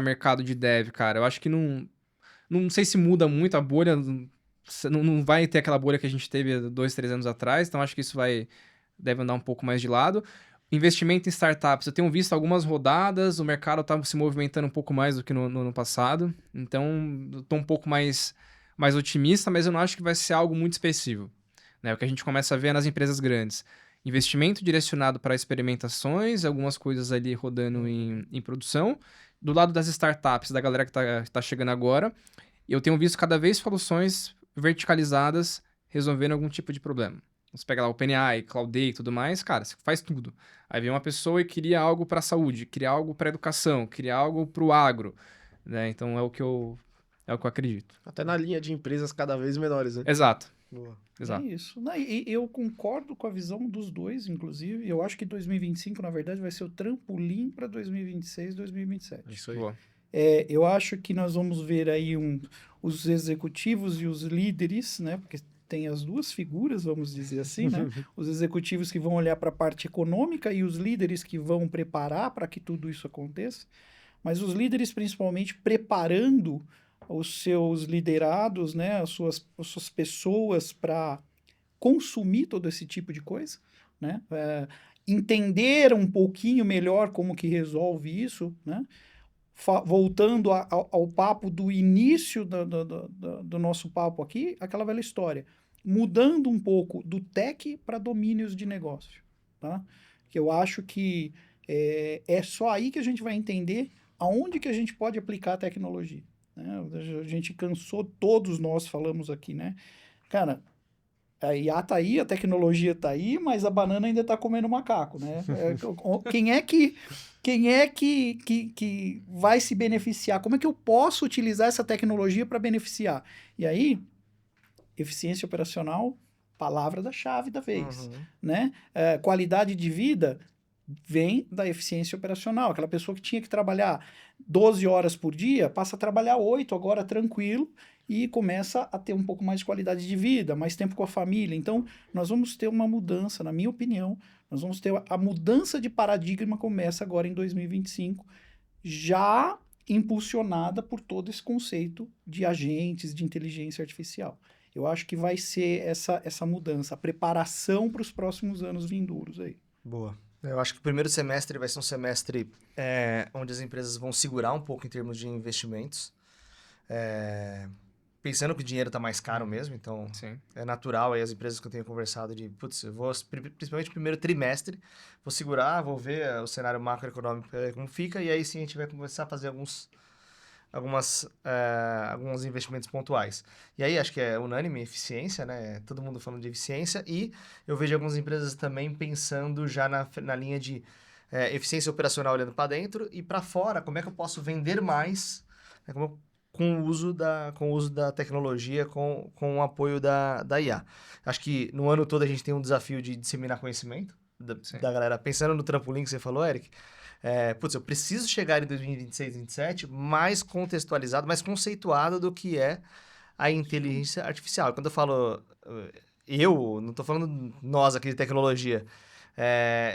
mercado de dev, cara, eu acho que não sei se muda muito a bolha, não vai ter aquela bolha que a gente teve 2, 3 anos atrás, então acho que isso deve andar um pouco mais de lado. Investimento em startups, eu tenho visto algumas rodadas, o mercado está se movimentando um pouco mais do que no ano passado, então estou um pouco mais otimista, mas eu não acho que vai ser algo muito expressivo. Né? O que a gente começa a ver nas empresas grandes. Investimento direcionado para experimentações, algumas coisas ali rodando em produção. Do lado das startups, da galera que tá chegando agora, eu tenho visto cada vez soluções verticalizadas resolvendo algum tipo de problema. Você pega lá o OpenAI, Cloudei e tudo mais, cara, você faz tudo. Aí vem uma pessoa e cria algo para a saúde, cria algo para a educação, cria algo para o agro. Né? Então é o que eu acredito. Até na linha de empresas cada vez menores, né? Exato. Boa. Exato. É isso. E eu concordo com a visão dos dois, inclusive. Eu acho que 2025, na verdade, vai ser o trampolim para 2026, 2027. Isso aí. Boa. Eu acho que nós vamos ver aí os executivos e os líderes, né? Porque tem as duas figuras, vamos dizer assim, né? Os executivos que vão olhar para a parte econômica e os líderes que vão preparar para que tudo isso aconteça. Mas os líderes, principalmente, preparando os seus liderados, né, as suas pessoas para consumir todo esse tipo de coisa, né, entender um pouquinho melhor como que resolve isso, né, voltando ao papo do início do nosso papo aqui, aquela velha história, mudando um pouco do tech para domínios de negócio, tá? Que eu acho que é só aí que a gente vai entender aonde que a gente pode aplicar a tecnologia. Né? A gente cansou, todos nós falamos aqui, né? Cara, a IA tá aí, a tecnologia tá aí, mas a banana ainda tá comendo macaco, né? Quem é que vai se beneficiar? Como é que eu posso utilizar essa tecnologia para beneficiar? E aí, eficiência operacional, palavra da chave da vez, né? Qualidade de vida vem da eficiência operacional. Aquela pessoa que tinha que trabalhar 12 horas por dia, passa a trabalhar 8 agora tranquilo e começa a ter um pouco mais de qualidade de vida, mais tempo com a família. Então, nós vamos ter uma mudança, na minha opinião, nós vamos ter a mudança de paradigma começa agora em 2025, já impulsionada por todo esse conceito de agentes de inteligência artificial. Eu acho que vai ser essa mudança, a preparação para os próximos anos vindouros aí. Boa. Eu acho que o primeiro semestre vai ser um semestre onde as empresas vão segurar um pouco em termos de investimentos. pensando que o dinheiro tá mais caro mesmo, então Sim. é natural aí as empresas que eu tenho conversado de, putz, eu vou, principalmente no primeiro trimestre, vou segurar, vou ver o cenário macroeconômico como fica, e aí sim a gente vai começar a fazer alguns investimentos pontuais. E aí, acho que é unânime eficiência, né? Todo mundo falando de eficiência. E eu vejo algumas empresas também pensando já na linha de eficiência operacional olhando para dentro e para fora, como é que eu posso vender mais, né? Com o uso da tecnologia, com o apoio da IA. Acho que no ano todo a gente tem um desafio de disseminar conhecimento da galera. Pensando no trampolim que você falou, Eric, eu preciso chegar em 2026, 2027 mais contextualizado, mais conceituado do que é a inteligência artificial. Quando eu falo não estou falando nós aqui de tecnologia,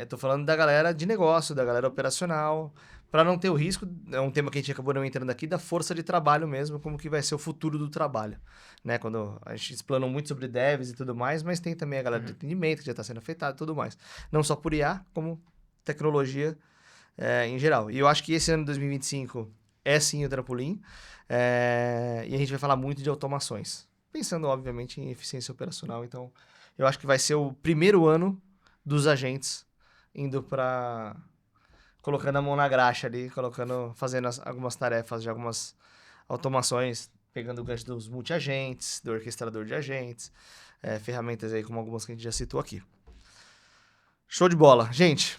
eu estou falando da galera de negócio, da galera operacional, para não ter o risco, é um tema que a gente acabou não entrando aqui, da força de trabalho mesmo, como que vai ser o futuro do trabalho. Né? Quando a gente explanou muito sobre devs e tudo mais, mas tem também a galera de atendimento que já está sendo afetada e tudo mais. Não só por IA, como tecnologia em geral. E eu acho que esse ano de 2025 é sim o trampolim. E a gente vai falar muito de automações. Pensando, obviamente, em eficiência operacional. Então, eu acho que vai ser o primeiro ano dos agentes indo para... colocando a mão na graxa ali, fazendo algumas tarefas de algumas automações, pegando o gancho dos multi-agentes, do orquestrador de agentes, ferramentas aí como algumas que a gente já citou aqui. Show de bola. Gente,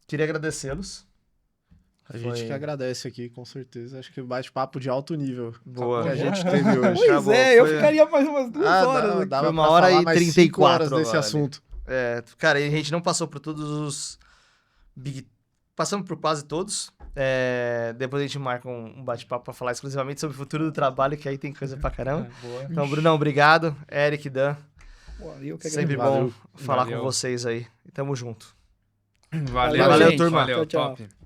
queria agradecê-los. A gente que agradece aqui, com certeza. Acho que bate-papo de alto nível. Boa. Que a gente teve hoje. Pois eu ficaria mais umas 2 horas aqui. Dava Foi 1h e 34 horas desse assunto. Cara, a gente não passou por todos os passamos por quase todos. Depois a gente marca um bate-papo para falar exclusivamente sobre o futuro do trabalho, que aí tem coisa pra caramba. Boa. Então, Brunão, obrigado. Eric, Dan. Eu que Sempre agradeço. bom falar Valeu. com vocês aí. E tamo junto. Valeu, Valeu, gente. turma. Valeu, Tchau, tchau. top.